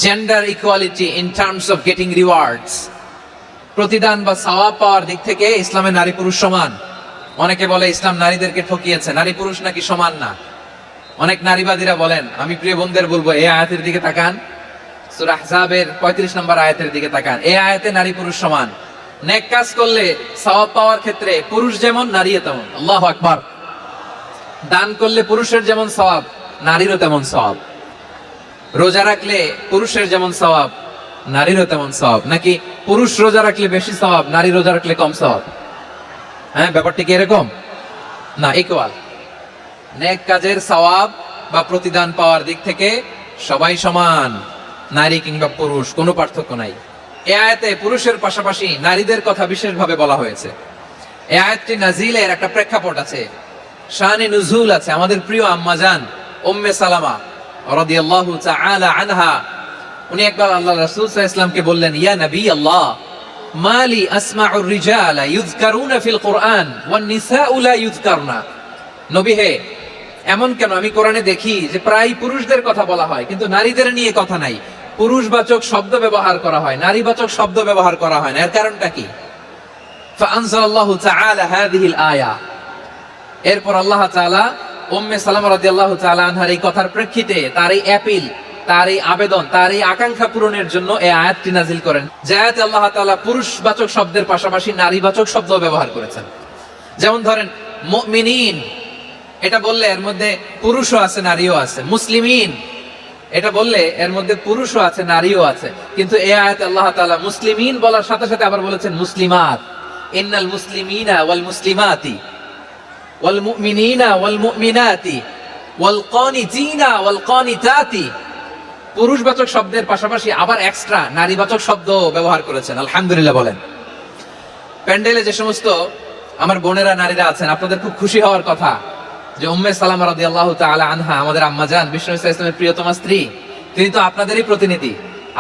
Gender equality in terms of getting rewards, প্রতিদান বা সওয়াব পাওয়ার দিক থেকে ইসলামে নারী পুরুষ সমান। অনেকে বলে ইসলাম নারীদেরকে ঠকিয়েছে, নারী পুরুষ নাকি সমান না। অনেক নারীবাদীরা বলেন, আমি প্রিয় বোনদের বলবো এই আয়াতের দিকে তাকান, সূরা আহজাবের 35 নম্বর আয়াতের দিকে তাকান। এই আয়াতে নারী পুরুষ সমান। নেক কাজ করলে সওয়াব পাওয়ার ক্ষেত্রে পুরুষ যেমন নারীও তেমন। আল্লাহু আকবার। দান করলে পুরুষের যেমন সওয়াব, নারীরও তেমন সওয়াব। রোজা রাখলে পুরুষের যেমন সওয়াব, নারীরও তেমন সওয়াব। নাকি পুরুষ রোজা রাখলে বেশি সওয়াব, নারী রোজা রাখলে কম সওয়াব? হ্যাঁ, ব্যাপারটা কি এরকম না? ইকুয়াল। নেক কাজের সওয়াব বা প্রতিদান পাওয়ার দিক থেকে সবাই সমান, নারী কিংবা পুরুষ কোনো পার্থক্য নাই। এই আয়াতে পুরুষের পাশাপাশি নারীদের কথা বিশেষভাবে বলা হয়েছে। এই আয়াতটি নাজিলের একটা প্রেক্ষাপট আছে, শানে নুজুল আছে। আমাদের প্রিয় আম্মা জান উম্মে সালামা রাদিয়াল্লাহু তাআলা আনহা, উনি একবার আল্লাহর রাসূল সাল্লাল্লাহু আলাইহি ওয়াসাল্লামকে বললেন, ইয়া নবী আল্লাহ, মালি আসমাউর রিজালা ইউযকারুনা ফিল কুরআন ওয়ান নিসাউ লা ইউযকারনা। নবী হে, এমন কেন আমি কোরআনে দেখি যে প্রায় পুরুষদের কথা বলা হয় কিন্তু নারীদের নিয়ে কথা নাই। পুরুষবাচক শব্দ ব্যবহার করা হয়, নারীবাচক শব্দ ব্যবহার করা হয় না। এর কারণটা কি? ফাআনজালাল্লাহু তাআলা হাযিহিল আয়া। এরপর আল্লাহ তাআলা উম্মে সালামা রাদিয়াল্লাহু তাআলা আনহার এই কথার প্রেক্ষিতে, তার এই অ্যাপিল, তার এই আবেদন, তার এই আকাঙ্ক্ষা পূরণের জন্য এই আয়াতটি নাজিল করেন। যে আয়াতে আল্লাহ তাআলা পুরুষবাচক শব্দের পাশাপাশি নারীবাচক শব্দ ব্যবহার করেছেন। যেমন ধরেন মুমিনিন, এটা বললে এর মধ্যে পুরুষও আছে নারীও আছে। মুসলিমিন, এটা বললে এর মধ্যে পুরুষও আছে নারীও আছে। কিন্তু এই আয়াতে আল্লাহ তাআলা মুসলিমিন বলার সাথে সাথে আবার বলেছেন মুসলিমাত। ইন্নাল মুসলিমিনা ওয়াল মুসলিমাতি ওয়াল মুমিনিনা ওয়াল মুমিনাতি ওয়াল কানিতিনা ওয়াল কানিতাতি। পুরুষবাচক শব্দের পাশাপাশি আবার এক্সট্রা নারীবাচক শব্দ ব্যবহার করেছেন। আলহামদুলিল্লাহ বলেন। প্যান্ডেলে যে সমস্ত আমার বোনেরা নারীরা আছেন, আপনাদের খুব খুশি হওয়ার কথা যে উম্মে সালামা রাদিয়াল্লাহু তাআলা আনহা, আমাদের আম্মা জান, বিষ্ণু সাল্লাল্লাহু আলাইহি ওয়াসাল্লামের প্রিয়তমা স্ত্রী, তিনি তো আপনাদেরই প্রতিনিধি,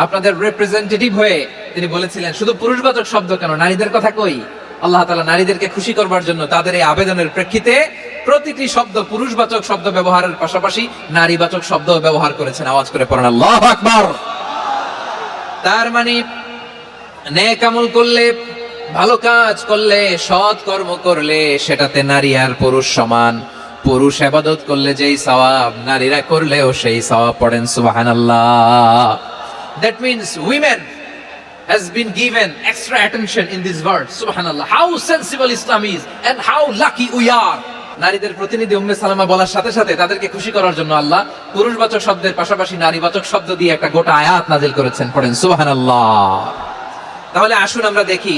আপনাদের রিপ্রেজেন্টেটিভ হয়ে তিনি বলেছিলেন শুধু পুরুষবাচক শব্দ কেন, নারীদের কথা কই। আল্লাহ তাআলা নারীদেরকে খুশি করবার জন্য তাদের এই আবেদনের প্রেক্ষিতে প্রতিটি শব্দ পুরুষবাচক শব্দ ব্যবহারের পাশাপাশি নারীবাচক শব্দ ব্যবহার করেছেন। আওয়াজ করে পড়েন আল্লাহু আকবার। তার মানে নেক আমল করলে, ভালো কাজ করলে, সৎ কর্ম করলে সেটাতে নারী আর পুরুষ সমান। পুরুষ ইবাদত করলে যেই সওয়াব, নারীরা করলেও সেই সওয়াব। পড়েন সুবহানাল্লাহ। That means women has been given extra attention in this verse. Subhanallah. How sensible Islam is and how lucky we are. নারীদের প্রতিনিধি উম্মে সালামা বলার সাথে সাথে তাদেরকে খুশি করার জন্য আল্লাহ পুরুষবাচক শব্দের পাশাপাশি নারীবাচক শব্দ দিয়ে একটা গোটা আয়াত নাজিল করেছেন। পড়েন সুবহানাল্লাহ। তাহলে আসুন আমরা দেখি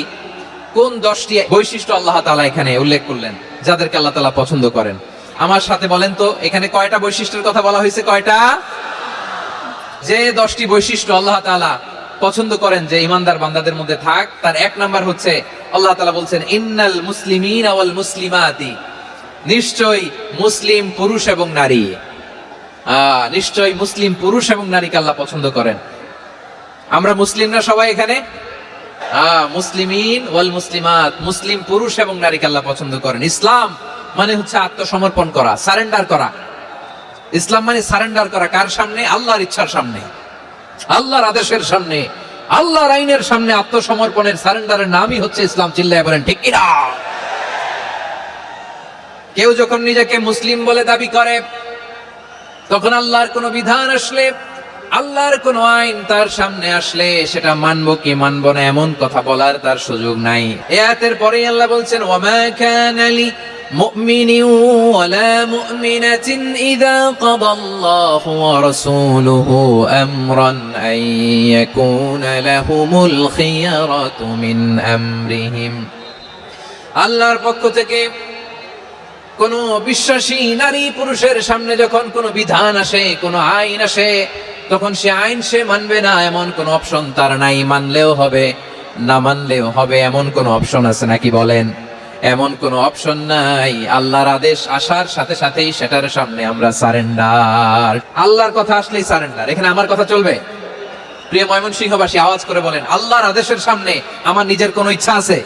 কোন 10টি বৈশিষ্ট্য আল্লাহ তাআলা এখানে উল্লেখ করলেন যাদেরকে আল্লাহ তাআলা পছন্দ করেন। আমার সাথে বলেন তো, এখানে কয়টা বৈশিষ্ট্যের কথা বলা হয়েছে? কয়টা? যে 10টি বৈশিষ্ট্য আল্লাহ তাআলা পছন্দ করেন যে ইমানদার বান্দাদের মধ্যে থাক, তার 1 নাম্বার হচ্ছে আল্লাহ তাআলা বলছেন ইন্নাল মুসলিমিনা ওয়াল মুসলিমাতি। নিশ্চয়ই মুসলিম পুরুষ এবং নারী, নিশ্চয়ই মুসলিম পুরুষ এবং নারীকে আল্লাহ পছন্দ করেন। আমরা মুসলিমরা সবাই এখানে মুসলিমিন ওয়াল মুসলিমাত, মুসলিম পুরুষ এবং নারীকে আল্লাহ পছন্দ করেন। ইসলাম মানে হচ্ছে আত্মসমর্পণ করা, সারেন্ডার করা। ইসলাম মানে সারেন্ডার করা কার সামনে? আল্লাহর ইচ্ছার সামনে, আল্লাহর আদেশের সামনে, আল্লাহর আইনের সামনে আত্মসমর্পণের, সারেন্ডারের নামই হচ্ছে ইসলাম। চিল্লায় বলেন ঠিক কিনা? কেউ যখন নিজেকে মুসলিম বলে দাবি করে, তখন আল্লাহর কোন বিধান আসলে, আল্লাহর কোন আইন তার সামনে আসলে সেটা মানবো কি মানবো না এমন কথা বলার তার সুযোগ নাই। এই আয়াতের পরেই আল্লাহ বলছেন ওয়ামা কানা লি মুমিনিন ওয়ালা মুমিনাতিন ইযা কাদাল্লাহু ওয়া রাসূলুহু আমরান আন ইয়াকুনা লাহুমুল খিয়ারাতু মিন আমরিহিম। আল্লাহর পক্ষ থেকে কোন বিশ্বাসী নারী পুরুষের সামনে যখন কোন বিধান আসে, কোন আইন আসে, তখন সে আইন সে মানবে না এমন কোন অপশন তার নাই। মানলেও হবে, না মানলেও হবে এমন কোন অপশন আছে নাকি? বলেন, এমন কোন অপশন নাই। আল্লাহর আদেশ আসার সাথে সাথেই সেটার সামনে আমরা সারেন্ডার। আল্লাহর কথা আসলেই সারেন্ডার। এখানে আমার কথা চলবে? প্রিয় ময়মনসিংহবাসী, আওয়াজ করে বলেন, আল্লাহর আদেশের সামনে আমার নিজের কোনো ইচ্ছা আছে?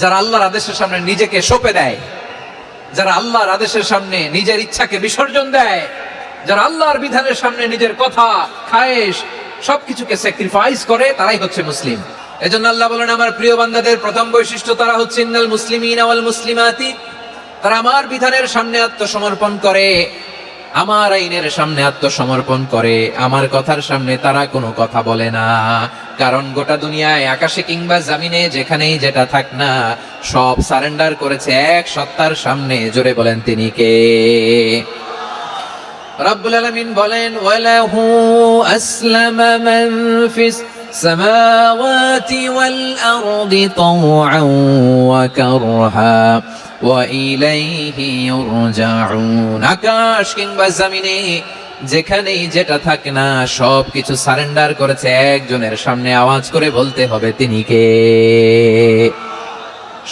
যারা আল্লাহর আদেশের সামনে নিজেকে সঁপে দেয়, যারা আল্লাহর আদেশের সামনে নিজের ইচ্ছাকে বিসর্জন দেয়, যারা আল্লাহর বিধানের সামনে নিজের কথা, খায়েশ সবকিছুকে স্যাক্রিফাইস করে, তারাই হচ্ছে মুসলিম। এজন্য আল্লাহ বলেন, আমার প্রিয় বান্দাদের প্রথম বৈশিষ্ট্য তারা হচ্ছে ইন্নাল মুসলিমিনা ওয়াল মুসলিমাতি, তারা আমার বিধানের সামনে আত্মসমর্পণ করে, আমার আইনের সামনে আত্মসমর্পণ করে, আমার কথার সামনে তারা কোনো কথা বলে না। কারণ গোটা দুনিয়ায় আকাশে কিংবা জমিনে যেখানেই যেটা থাক না, সব সারেন্ডার করেছে এক সত্তার সামনে। জোরে বলেন তিনি কে? রব্বুল আলামিন বলেন, ওয়ালাহু আসলামা মান ফিস সামাওয়াতি ওয়াল আরদি তাওআন ওয়া কারহা ওয়া ইলাইহি ইউরজাউন। আকাশ কিংবা জমিনে যেখানেই যেটা থাকে না, সব কিছু সারেন্ডার করেছে একজনের সামনে। আওয়াজ করে বলতে হবে তিনি কে?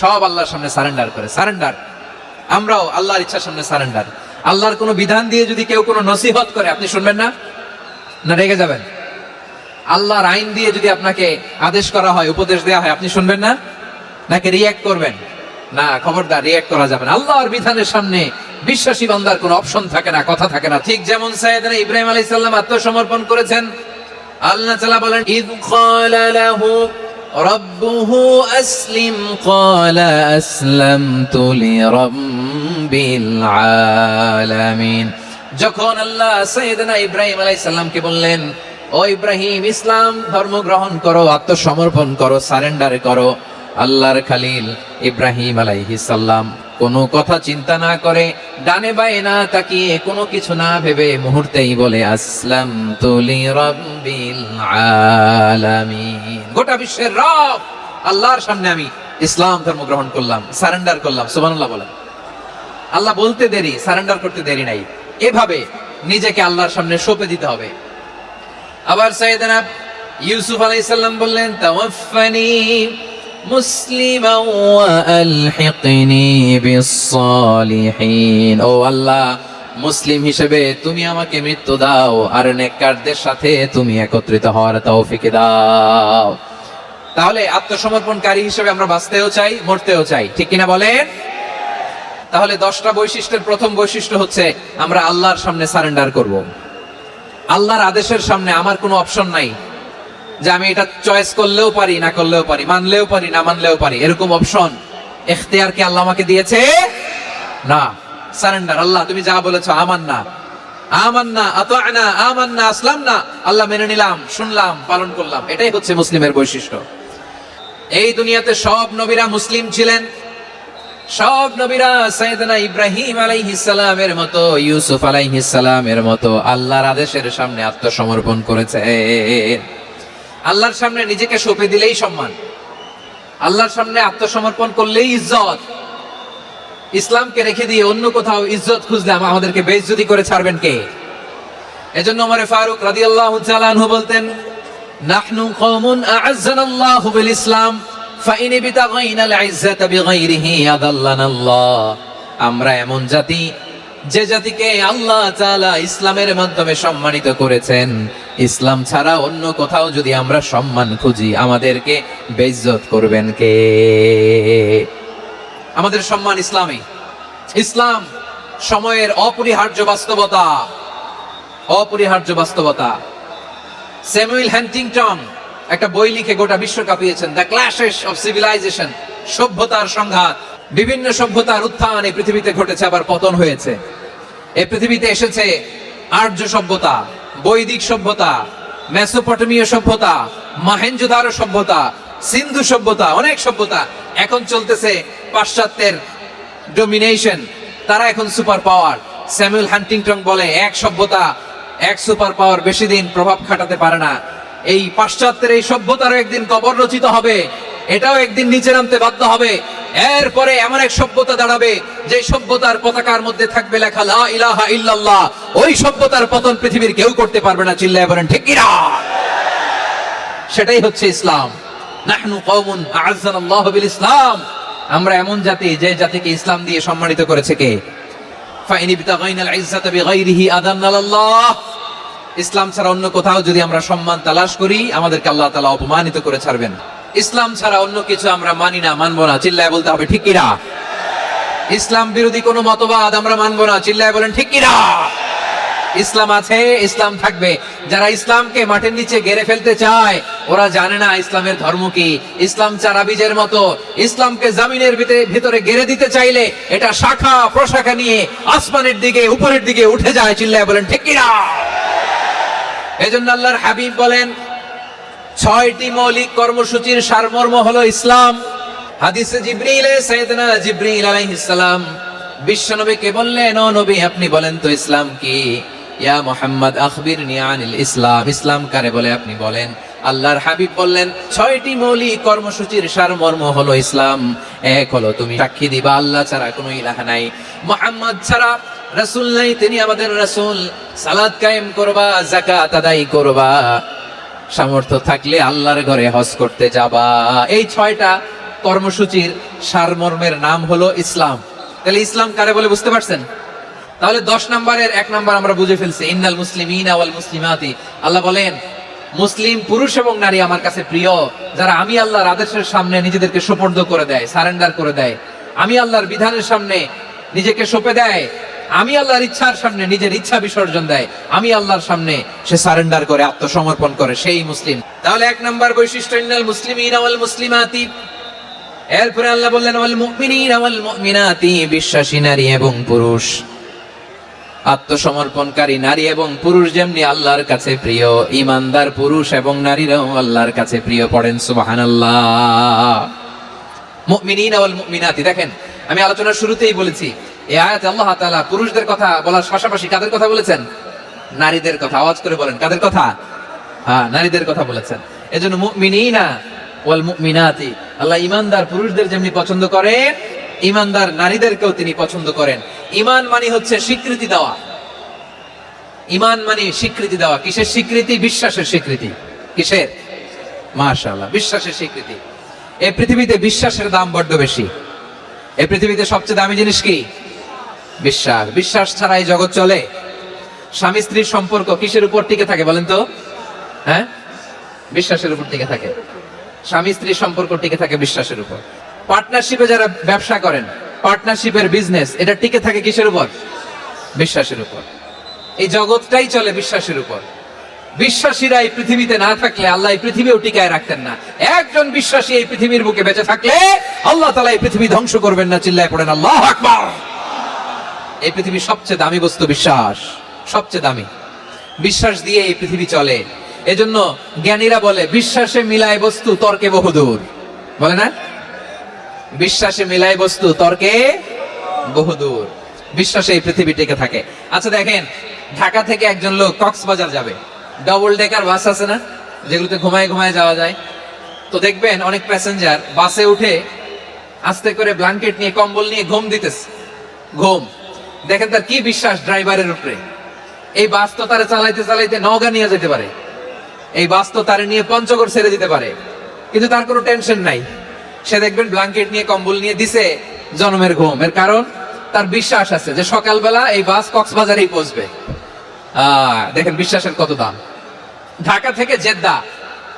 সব আল্লাহর সামনে সারেন্ডার করে। সারেন্ডার। আমরাও আল্লাহর ইচ্ছার সামনে সারেন্ডার। আল্লাহর কোনো বিধান দিয়ে যদি কেউ কোনো নসিহত করে, আপনি শুনবেন না? না রেগে যাবেন? আল্লাহর আইন দিয়ে যদি আপনাকে আদেশ করা হয়, উপদেশ দেওয়া হয়, আপনি শুনবেন না? নাকি রিয়্যাক্ট করবেন? না, খবরদার, রিয়্যাক্ট করা যাবে না। আল্লাহর বিধানের সামনে বিশ্বাসী বান্দার কোনো অপশন থাকে না, কথা থাকে না। ঠিক যেমন সাইয়েদনা ইব্রাহিম আলাইহিস সালাম আত্মসমর্পণ করেছেন। আল্লাহ তাআলা বলেন, ইয ক্বালা লাহু রাব্বুহু আসলিম ক্বালা আসলামতু লিরাব্বিল আলামিন। যখন আল্লাহ সাইয়েদনা ইব্রাহিম আলাইহিস সালামকে বললেন, ও ইব্রাহিম, ইসলাম ধর্ম গ্রহণ করো, আত্মসমর্পণ করো, সারেন্ডার করো, আল্লাহর খালিল ইব্রাহিম আলাইহিস সালাম কোনো কথা চিন্তা না করে, ডানে বায়ে না তাকিয়ে, কোনো কিছু না ভেবে মুহূর্তেই বলে, আসলামতু লিরাব্বিল আলামিন। গোটা বিশ্বের রব আল্লাহর সামনে আমি ইসলাম ধর্ম গ্রহণ করলাম, সারেন্ডার করলাম। সুবহানাল্লাহ বলেন। আল্লাহ বলতে দেরি, সারেন্ডার করতে দেরি নাই। এভাবে নিজেকে আল্লাহর সামনে সঁপে দিতে হবে। আবার সাইয়েদনা ইউসুফ আলাইহিস সালাম বললেন, তাওয়াফফানি মুসলিমান ওয়া আলহিকনি বিস-সালিহিন। ও আল্লাহ, মুসলিম হিসেবে তুমি আমাকে মৃত্যু দাও, আর নেককারদের সাথে তুমি একত্রিত হওয়ার তৌফিক দাও। তাহলে আত্মসমর্পণকারী হিসেবে আমরা বাঁচতেও চাই, মরতেও চাই, ঠিক কিনা বলেন? তাহলে 10টা বৈশিষ্ট্যের প্রথম বৈশিষ্ট্য হচ্ছে আমরা আল্লাহর সামনে সারেন্ডার করব। আল্লাহর আদেশের সামনে আমার কোনো অপশন নাই যে আমি এটা চয়েস করলেও পারি, না করলেও পারি, মানলেও পারি, না মানলেও পারি, এরকম অপশন ইখতিয়ার কি আল্লাহ আমাকে দিয়েছে? না। সারেন্ডার। আল্লাহ তুমি যা বলেছো, আমান্না আমান্না আতা'না আমান্না আসলামনা, আল্লাহ মেনে নিলাম, শুনলাম, পালন করলাম। এটাই হচ্ছে মুসলিমের বৈশিষ্ট্য। এই দুনিয়াতে সব নবীরা মুসলিম ছিলেন। সব নবীরা সাইয়েদনা ইব্রাহিম আলাইহিস সালামের মতো, ইউসুফ আলাইহিস সালামের মতো আল্লাহর আদেশের সামনে আত্মসমর্পণ করেছে। আল্লাহর সামনে নিজেকে সঁপে দিলেই সম্মান, আল্লাহর সামনে আত্মসমর্পণ করলেই ইজ্জত। ইসলামকে রেখে দিয়ে অন্য কোথাও ইজ্জত খুঁজলে আমাদেরকে বেইজ্জতি করে ছাড়বেন কে? এজন্য ওমর ফারুক রাদিয়াল্লাহু তাআলা আনহু বলতেন, নাহনু কওমুন আ'আজ্জানাল্লাহু বিল ইসলাম ফাইন বিতাগাইনাল ইজ্জাতা বিগাইরিহি আদাল্লানাল্লাহ। আমরা এমন জাতি, যে জাতিকে আল্লাহ তাআলা ইসলামের মাধ্যমে সম্মানিত করেছেন। ইসলাম ছাড়া অন্য কোথাও যদি আমরা সম্মান খুঁজি, আমাদেরকে বেইজ্জত করবেন কে? আমাদের সম্মান ইসলামে। ইসলাম সময়ের অপরিহার্য বাস্তবতা, অপরিহার্য বাস্তবতা। স্যামুয়েল হ্যান্টিংটন একটা বই লিখে গোটা বিশ্ব কাঁপিয়েছেন, দ্য ক্ল্যাশেস অফ সিভিলাইজেশন, সভ্যতার সংঘাত। বিভিন্ন সভ্যতার উত্থান এই পৃথিবীতে ঘটেছে, আবার পতন হয়েছে। এই পৃথিবীতে এসেছে আর্য সভ্যতা, বৈদিক সভ্যতা, মেসোপটেমীয় সভ্যতা, মহেঞ্জোদারো সভ্যতা, সিন্ধু সভ্যতা, অনেক সভ্যতা। এখন চলতেছে পাশ্চাত্যের ডোমিনেশন, তারা এখন সুপার পাওয়ার। স্যামুয়েল হ্যান্টিংটন বলে, এক সভ্যতা, এক সুপার পাওয়ার বেশি দিন প্রভাব খাটাতে পারে না। এই পাশ্চাত্যের এই সভ্যতারও একদিন কবর রচিত হবে, এটাও একদিন নিচে নামতে বাধ্য হবে। এরপরে এমন এক সভ্যতা দাঁড়াবে, যে সভ্যতার পতাকার মধ্যে থাকবে লেখা লা ইলাহা ইল্লাল্লাহ। ওই সভ্যতার পতন পৃথিবীর কেউ করতে পারবে না। চিল্লায় বলেন ঠিক কিনা? সেটাই হচ্ছে ইসলাম। নাহনু কওমুন আ'আজ্জানাল্লাহু বিল ইসলাম। আমরা এমন জাতি, যে জাতিকে ইসলাম দিয়ে সম্মানিত করেছে কে? ফাইন বিতাগাইনাল ইজ্জাতা বিগাইরিহি আদাল্লানাল্লাহ। ইসলাম ছাড়া অন্য কোথাও যদি আমরা সম্মান তালাশ করি, আমাদেরকে আল্লাহ তাআলা অপমানিত করে ছাড়বেন। ইসলাম ছাড়া অন্য কিছু আমরা মানি না, মানবো না। চিল্লায় বলতে হবে ঠিক কিনা? ইসলাম বিরোধী কোনো মতবাদ আমরা মানবো না। চিল্লায় বলেন ঠিক কিনা? ইসলাম আছে, ইসলাম থাকবে। যারা ইসলামকে মাটির নিচে গেড়ে ফেলতে চায় ওরা জানে না ইসলামের ধর্ম কি। ইসলাম চারা বীজের মতো, ইসলামকে জমিনের ভিতরে গেড়ে দিতে চাইলে এটা শাখা প্রশাখা নিয়ে আসমানের দিকে উপরের দিকে উঠে যায়। চিল্লায় বলেন ঠিক কিনা? এজন্য আল্লাহর হাবিব বলেন 6টি মৌলিক কর্মসূচির সারমর্ম হলো ইসলাম। হাদিসে জিবরিলে সাইয়েদনা জিবরিল আলাইহিস সালাম বিশ্বনবীকে বললেন, ও নবী আপনি বলেন তো ইসলাম কি? ইয়া মুহাম্মদ আখবিরনি আনিল ইসলাম, ইসলাম কারে বলে আপনি বলেন। আল্লাহর হাবিব বললেন 6টি মৌলিক কর্মসূচির সারমর্ম হলো ইসলাম। এক হলো তুমি সাক্ষী দিবা আল্লাহ ছাড়া কোনো ইলাহা নাই, মুহাম্মদ ছাড়া রাসূল নাই, তিনি আমাদের রাসূল। সালাত কায়েম করবা, যাকাত আদায় করবা, সামর্থ্য থাকলে আল্লাহর ঘরে হজ করতে যাবা। এই 6টা কর্মসূচির সারমর্মের নাম হলো ইসলাম। তাহলে ইসলাম কারে বলে বুঝতে পারছেন? তাহলে 10 নম্বরের 1 নম্বর আমরা বুঝে ফেলছি, ইন্নাল মুসলিমিনা ওয়াল মুসলিমাতি। আল্লাহ বলেন মুসলিম পুরুষ এবং নারী আমার কাছে প্রিয়, যারা আমি আল্লাহর আদেশের সামনে নিজেদেরকে সোপর্দ করে দেয়, সারেন্ডার করে দেয়, আমি আল্লাহর বিধানের সামনে নিজেকে সঁপে দেয়, আমি আল্লাহর ইচ্ছার সামনে নিজের ইচ্ছা বিসর্জন দেয়, আমি আল্লাহর সামনে সে সারেন্ডার করে আত্মসমর্পণ করে, সেই মুসলিম। তাহলে 1 নম্বর বৈশিষ্ট্য ইন্নাল মুসলিমিনা ওয়াল মুসলিমাতি। এরপরে আল্লাহ বললেন ওয়াল মুমিনিনা ওয়াল মুমিনাতি, বিশ্বাসী নারী এবং পুরুষ, আত্মসমর্পণকারী নারী এবং পুরুষ যেমনি আল্লাহর কাছে প্রিয়, ঈমানদার পুরুষ এবং নারীরাও আল্লাহর কাছে প্রিয়। পড়েন সুবহানাল্লাহ। মুমিনিনা ওয়াল মুমিনাতি, দেখেন আমি আলোচনার শুরুতেই বলেছি এই আয়াতে আল্লাহ তাআলা পুরুষদের কথা বলার পাশাপাশি কাদের কথা বলেছেন? নারীদের কথা। আওয়াজ করে বলেন কাদের কথা? হ্যাঁ, নারীদের কথা বলেছেন। এজন্য মুমিনিনা ওয়াল মুমিনাতি, আল্লাহ ঈমানদার পুরুষদের যেমনি পছন্দ করেন, ঈমানদার নারীদেরকেও তিনি পছন্দ করেন। ঈমান মানে হচ্ছে স্বীকৃতি দেওয়া। ঈমান মানে স্বীকৃতি দেওয়া। কিসের স্বীকৃতি? বিশ্বাসের স্বীকৃতি। কিসের? মাশাআল্লাহ, বিশ্বাসের স্বীকৃতি। এই পৃথিবীতে বিশ্বাসের দাম বড্ড বেশি। এই পৃথিবীতে সবচেয়ে দামি জিনিস কি? বিশ্বাস। বিশ্বাস ছাড়া এই জগৎ চলে? স্বামী স্ত্রীর সম্পর্ক কিসের উপর টিকে থাকে বলেন তো? হ্যাঁ, বিশ্বাসের উপর টিকে থাকে। স্বামী স্ত্রীর সম্পর্ক টিকে থাকে বিশ্বাসের উপর। পার্টনারশিপে যারা ব্যবসা করেন, পার্টনারশিপের বিজনেস, এটা টিকে থাকে কিসের উপর? বিশ্বাসের উপর। এই জগৎটাই চলে বিশ্বাসের উপর। বিশ্বাসীরা এই পৃথিবীতে না থাকলে আল্লাহ এই পৃথিবীও টিকায় রাখতেন না। একজন বিশ্বাসী এই পৃথিবীর বুকে বেঁচে থাকলে আল্লাহ তাআলা এই পৃথিবী ধ্বংস করবেন না। চিল্লায় পড়েন আল্লাহু আকবার। এই পৃথিবীর সবচেয়ে দামি বস্তু বিশ্বাস, সবচেয়ে দামি। বিশ্বাস দিয়ে এই পৃথিবী চলে। এজন্য জ্ঞানীরা বলে বিশ্বাসে মিলায় বস্তু তর্কে বহুদূর। বলে না? বিশ্বাসে মিলায় বস্তু তর্কে বহুদূর। বিশ্বাসে এই পৃথিবী টিকে থাকে। আচ্ছা দেখেন, ঢাকা থেকে একজন লোক কক্সবাজার যাবে, ডবল ডেকার বাস আছে না, যেগুলোতে ঘুমায় ঘুমায় যাওয়া যায়। তো দেখবেন অনেক প্যাসেঞ্জার বাসে উঠে আস্তে করে ব্ল্যাঙ্কেট নিয়ে কম্বল নিয়ে ঘুম দিতেছে। ঘুম দেখেন তার কি বিশ্বাস ড্রাইভারের উপরে। এই বাস তো তারা চালাইতে চালাইতে নওগাঁ নিয়ে যেতে পারে, এই বাস তো তারে নিয়ে পঞ্চগড় ছেড়ে দিতে পারে, কিন্তু তার কোনো টেনশন নাই। সে দেখবেন ব্ল্যাঙ্কেট নিয়ে কম্বল নিয়ে দিছে, জনমের ঘুম। এর কারণ তার বিশ্বাস আছে যে সকালবেলা এই বাস কক্সবাজারেই পৌঁছবে। দেখেন বিশ্বাসের কত দাম। ঢাকা থেকে জেদ্দা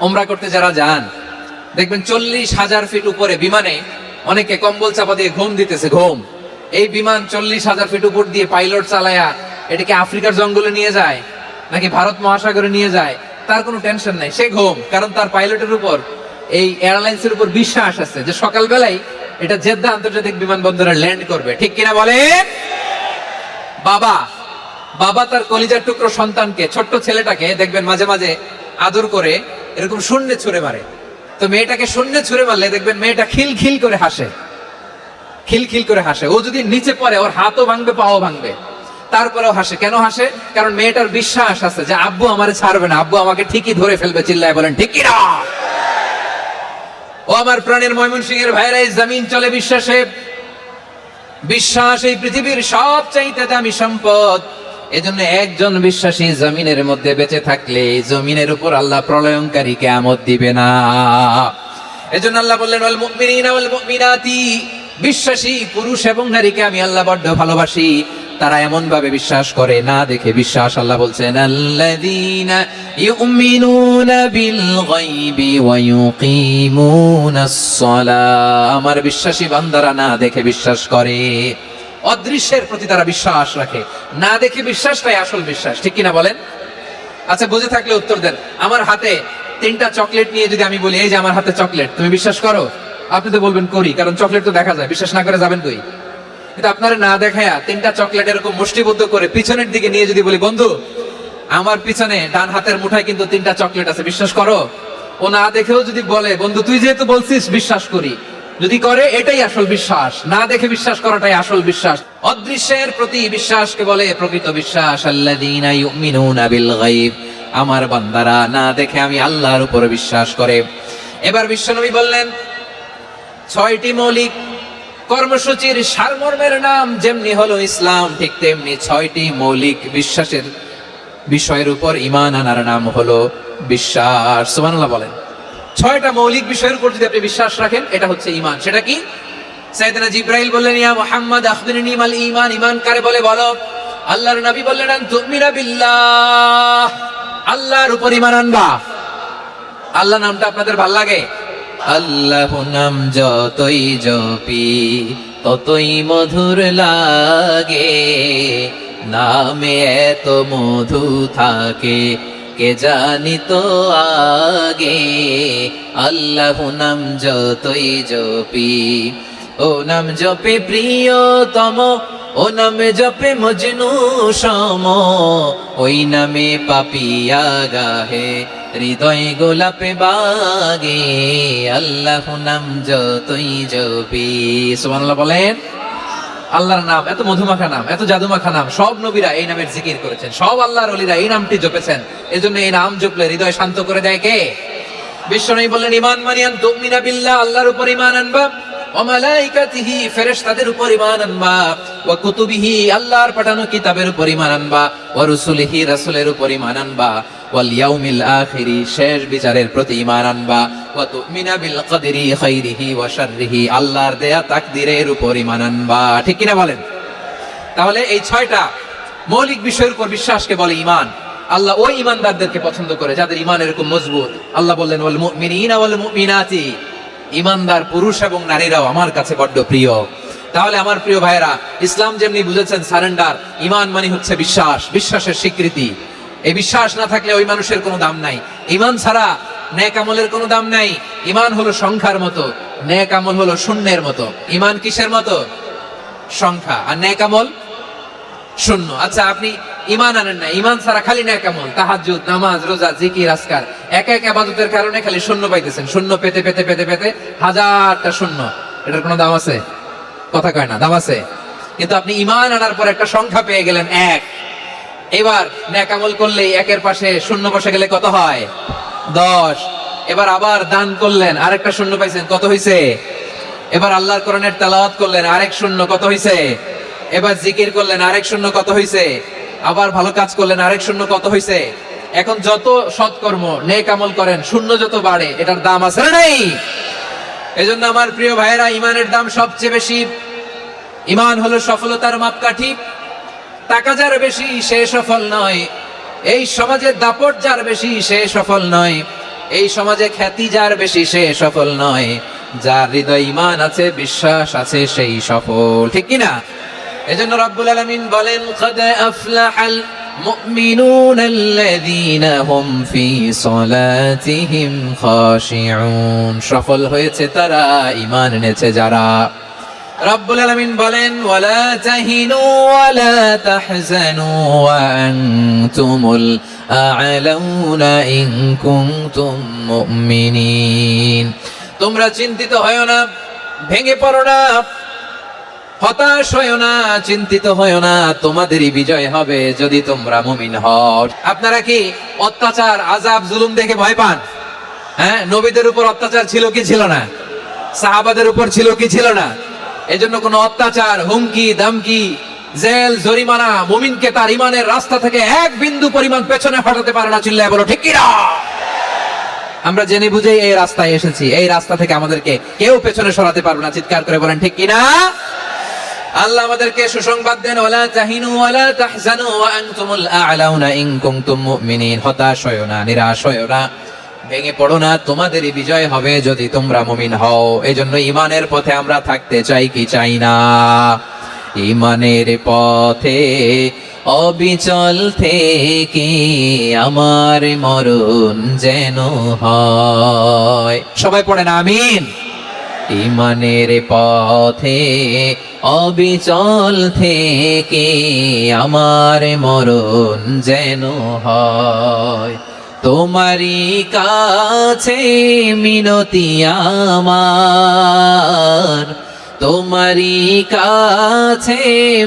ওমরা করতে যারা যান দেখবেন 40,000 ফিট উপরে বিমানে অনেকে কম্বল চাপা দিয়ে ঘুম দিতেছে। ঘুম। এই বিমান 40,000 ফিট উপর দিয়ে পাইলট চালায়া এটাকে আফ্রিকার জঙ্গলে নিয়ে যায় নাকি ভারত মহাসাগরে নিয়ে যায়, তার কোনো টেনশন নাই। সে ঘুম, কারণ তার পাইলটের উপর, এই এয়ারলাইন্সের উপর বিশ্বাস আছে যে সকালবেলায় এটা জেদ্দা আন্তর্জাতিক বিমানবন্দরে ল্যান্ড করবে। ঠিক কিনা বলে? বাবা বাবা তার কলিজার টুকরো সন্তানকে, ছোট্ট ছেলেটাকে দেখবেন মাঝে মাঝে আদর করে এরকম শূন্যে ছুঁড়ে মারে। তো মেয়েটাকে শূন্যে ছুঁড়ে মারলে দেখবেন মেয়েটা খিলখিল করে হাসে, খিলখিল করে হাসে। ও যদি নিচে পড়ে ওর হাতও ভাঙবে, পাও ভাঙবে, তারপরেও হাসে। কেন হাসে? কারণ মেয়েটার বিশ্বাস আছে যে আব্বু আমারে ছাড়বে না, আব্বু আমাকে ঠিকই ধরে ফেলবে। চিল্লায় বলেন ঠিক কিনা? ও আমার প্রাণের ময়মনসিংহের ভাইরা, এই জমিন চলে বিশ্বাসে। বিশ্বাস এই পৃথিবীর সবচাইতে দামি সম্পদ। এজন্য একজন বিশ্বাসী জমিনের মধ্যে বেঁচে থাকলে জমিনের উপর আল্লাহ প্রলয়ঙ্কারী কিয়ামত দিবে না। এজন্য আল্লাহ বললেন ওয়াল মুমিনিনা ওয়াল মুমিনাতি, বিশ্বাসী পুরুষ এবং নারীকে আমি আল্লাহ বড্ড ভালোবাসি। তারা এমন ভাবে বিশ্বাস করে না দেখে বিশ্বাস। আল্লাহ বলছেন আল্লাযীনা ইউমিনুনা বিল গায়বি ওয়া ইউকিমুনাস সালাহ, আমার বিশ্বাসী বান্দারা না দেখে বিশ্বাস করে। অদৃশ্যের প্রতি তারা বিশ্বাস রাখে, না দেখে বিশ্বাসটাই আসল বিশ্বাস, ঠিক কিনা বলেন? আচ্ছা, বুঝে থাকলে উত্তর দেন। আমার হাতে 3টা চকলেট নিয়ে যদি আমি বলি এই যে আমার হাতে চকলেট, তুমি বিশ্বাস করো? আপনি তো বলবেন করি, কারণ চকলেট তো দেখা যায়, বিশ্বাস না করে যাবেন কই? কিন্তু আপনারা না দেখায়া 3টা চকলেট এরকম মুষ্টিবদ্ধ করে পিছনের দিকে নিয়ে যদি বলি, বন্ধু আমার পিছনে ডান হাতের মুঠায় কিন্তু 3টা চকলেট আছে, বিশ্বাস করো? ও না দেখেও যদি বলে, বন্ধু তুই যেহেতু বলছিস বিশ্বাস করি, যদি করে এটাই আসল বিশ্বাস, না দেখে বিশ্বাস করাটাই আসল বিশ্বাস। অদৃশ্যের প্রতি বিশ্বাসকে বলে প্রকৃত বিশ্বাস। আল্লাযীনা ইউমিনুনা বিল গায়ব, আমার বান্দারা না দেখে আমি আল্লাহর উপরে বিশ্বাস করে। এবার বিশ্বনবী বললেন 6টি মৌলিক কর্মসূচির সারমর্মের নাম যেমনি হলো ইসলাম, ঠিক তেমনি 6টি মৌলিক বিশ্বাসের বিষয়ের উপর ঈমান আনার নাম হলো বিশ্বাস। সুবহানাল্লাহ বলেন। 6টা মৌলিক বিষয়ের উপর যদি আপনি বিশ্বাস রাখেন, এটা হচ্ছে ঈমান। সেটা কি? সাইয়েদনা জিবরাইল বললেন, ইয়া মুহাম্মদ আখবিরনি মাল ঈমান, ঈমান কারে বলে বলো। আল্লাহর নবী বললেন, আন তুমিনা বিল্লাহ, আল্লাহর উপর ঈমান আনবা। আল্লাহ নামটা আপনাদের ভাল লাগে? আল্লাহ নাম যতই জপি ততই মধুর লাগে, নামে এত মধু থাকে কে জানি তো আগে। আল্লাহ নাম যতই জপি, ও নাম জপে প্রিয়তম, ও নামে জপে মজনু সম, ওই নামে পাপিয়া গাহে হৃদয় গোলাপে বাগে। আল্লাহ নাম যতই জপি। সুবহানাল্লাহ বলেন। আল্লাহর নাম এত মধুমাখা নাম, এত জাদুমাখা নাম, সব নবীরা এই নামের জিকির করেছেন, সব আল্লাহর ওলিরা এই নামটি জপেছেন। এজন্য এই নাম জপলে হৃদয় শান্ত করে দেয় কে? বিশ্বনবী বললেন, ঈমান মানিয়ান তুমিনা বিল্লাহ, আল্লাহর উপর ঈমান আনবা, ওয়া মালাইকাতিহি, ফেরেশতাদের উপর ঈমান আনবা, ওয়া কুতুবিহি, আল্লাহর পাঠানো কিতাবের উপর ঈমান আনবা, ওয়া রুসুলিহি, রাসূলের উপর ঈমান আনবা, ওয়াল ইয়াউমিল আখিরি, শেষ বিচারের প্রতি ঈমান আনবা, ওয়া তুমিনা বিল কদরি খাইরিহি ওয়া শাররিহি, আল্লাহর দেয়া তাকদীরের উপর ঈমান আনবা। ঠিক কিনা বলেন? তাহলে এই 6টা মৌলিক বিষয়ের উপর বিশ্বাসকে বলে ঈমান। আল্লাহ ওই ঈমানদারদেরকে পছন্দ করে যাদের ঈমান এরকম মজবুত। আল্লাহ বললেন, ওয়াল মুমিনিনা ওয়াল মুমিনাতি, ঈমানদার পুরুষ এবং নারীরাও আমার কাছে বড্ড প্রিয়। তাহলে আমার প্রিয় ভাইয়েরা, ইসলাম যেমনি বুঝেছেন সারেন্ডার, ঈমান মানে হচ্ছে বিশ্বাস, বিশ্বাসের স্বীকৃতি। এই বিশ্বাস না থাকলে ওই মানুষের কোনো দাম নাই। ঈমান ছাড়া নেক আমলের কোনো দাম নাই। ঈমান হলো সংখ্যার মতো, নেক আমল হলো শূন্যের মতো। ঈমান কিসের মতো? সংখ্যা, আর নেক আমল শূন্য। আচ্ছা, আপনি ঈমান আনেন না, ঈমান ছাড়া খালি নেক আমল, তাহাজ্জুদ, নামাজ, রোজা, জিকির, আজকার, এক এক ইবাদতের কারণে খালি শূন্য পাইতেছেন। শূন্য পেতে পেতে পেতে পেতে হাজারটা শূন্য, এটার কোনো দাম আছে? কথা কয় না, দাম আছে। কিন্তু আপনি ঈমান আনার পর একটা সংখ্যা পেয়ে গেলেন, 1। এবার নেক আমল করলেই একের পাশে শূন্য বসে গেলে কত হয়? 10। এবার আবার দান করলেন, আরেকটা শূন্য পাইছেন, কত হইছে? এবার আল্লাহর কোরআনের তেলাওয়াত করলেন, আরেক শূন্য, কত হইছে? এবার জিকির করলেন, আরেক শূন্য, কত হইছে? আবার ভালো কাজ করলেন, আরেক শূন্য, কত হইছে? এখন যত সৎকর্ম নেক আমল করেন, শূন্য যত বাড়ে, এটার দাম আছে না নাই? এজন্য আমার প্রিয় ভাইয়েরা, ঈমানের দাম সবচেয়ে বেশি। ঈমান হলো সফলতার মাপকাঠি। টাকা যার বেশি সে সফল নয়, এই সমাজে দাপট যার বেশি সে সফল নয়, এই সমাজে খ্যাতি যার বেশি সে সফল নয়, যার হৃদয় ঈমান আছে, বিশ্বাস আছে, সেই সফল। ঠিক কিনা? এজন্য রব্বুল আলামিন বলেন, قد أفلح المؤمنون الذين هم في صلاتهم خاشعون, সফল হয়েছে তারা, ঈমান এনেছে যারা। রব্বুল আলামিন বলেন, ওয়ালা তাহিনু ওয়ালা তাহজানু ওয়া আনতুমুল আ'লাউনা ইন কুনতুম মুমিনিন, তোমরা চিন্তিত হয়ো না, ভেঙে পড়ো না, হতাশ হয়ো না, চিন্তিত হয়ো না, তোমাদেরই বিজয় হবে যদি তোমরা মুমিন হও। আপনারা কি অত্যাচার, আযাব, জুলুম দেখে ভয় পান? হ্যাঁ, নবীদের উপর অত্যাচার ছিল কি ছিল না? সাহাবাদের উপর ছিল কি ছিল না? এজন্য কোন অত্যাচার, হুমকি, দামকি, জেল, জরিমানা মুমিনকে তার ঈমানের রাস্তা থেকে এক বিন্দু পরিমাণ পেছনে হটাতে পারে না। চিল্লায় বলো ঠিক কিনা? আমরা জেনে বুঝে এই রাস্তায় এসেছি, এই রাস্তা থেকে আমাদেরকে কেউ পেছনে সরাতে পারবে না। চিৎকার করে বলেন ঠিক কিনা? আল্লাহ আমাদেরকে সুসংবাদ দেন, ওয়ালা তাহিনু ওয়ালা তাহজানু ওয়া আনতুমুল আ'লাউনা ইন কুনতুম মুমিনিন, হতাশ হয়ো না, নিরাশ হয়ো না, ভেঙে পড়ো না, তোমাদেরই বিজয় হবে যদি তোমরা মুমিন হও। এজন্য ঈমানের পথে আমরা থাকতে চাই কি চাই না? ইমানের পথে অবিচল থেকে আমার মরণ যেন হয়। সবাই পড়েন আমিন। ইমানের পথে অবিচল থেকে আমার মরণ যেন হয়। তোমারই কাছে মিনতি আমার, তোমারই কাছে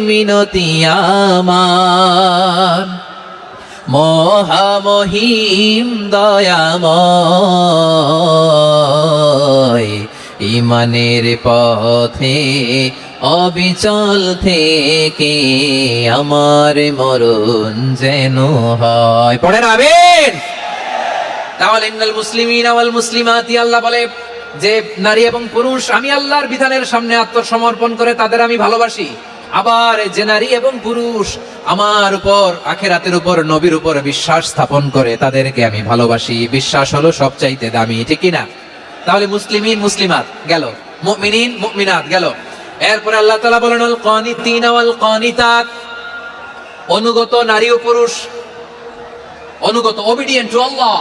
মিনতি আমার, মহামহিম দয়াময়। ইমানের পথে অবিচল থেকে আমার মরণ যেন হয়। পড়েন আমিন। তাহলে ইন্নাল মুসলিমিনা ওয়াল মুসলিমাতি, আল্লাহ বলে যে নারী এবং পুরুষ আমি আল্লাহর বিধানের সামনে আত্মসমর্পণ করে তাদের আমি ভালোবাসি। আবার যে নারী এবং পুরুষ আমার উপর, আখিরাতের উপর, নবীর উপর বিশ্বাস স্থাপন করে তাদেরকে আমি ভালোবাসি। বিশ্বাস হলো সবচাইতে দামি, ঠিক কি না? তাহলে মুসলিমিন মুসলিমাত গেল, মুমিনিন মুমিনাত গেল। এরপরে আল্লাহ তাআলা বলেন আল কানিতিনা ওয়াল কানিতাত, অনুগত নারী ও পুরুষ, অনুগত, obedient to Allah,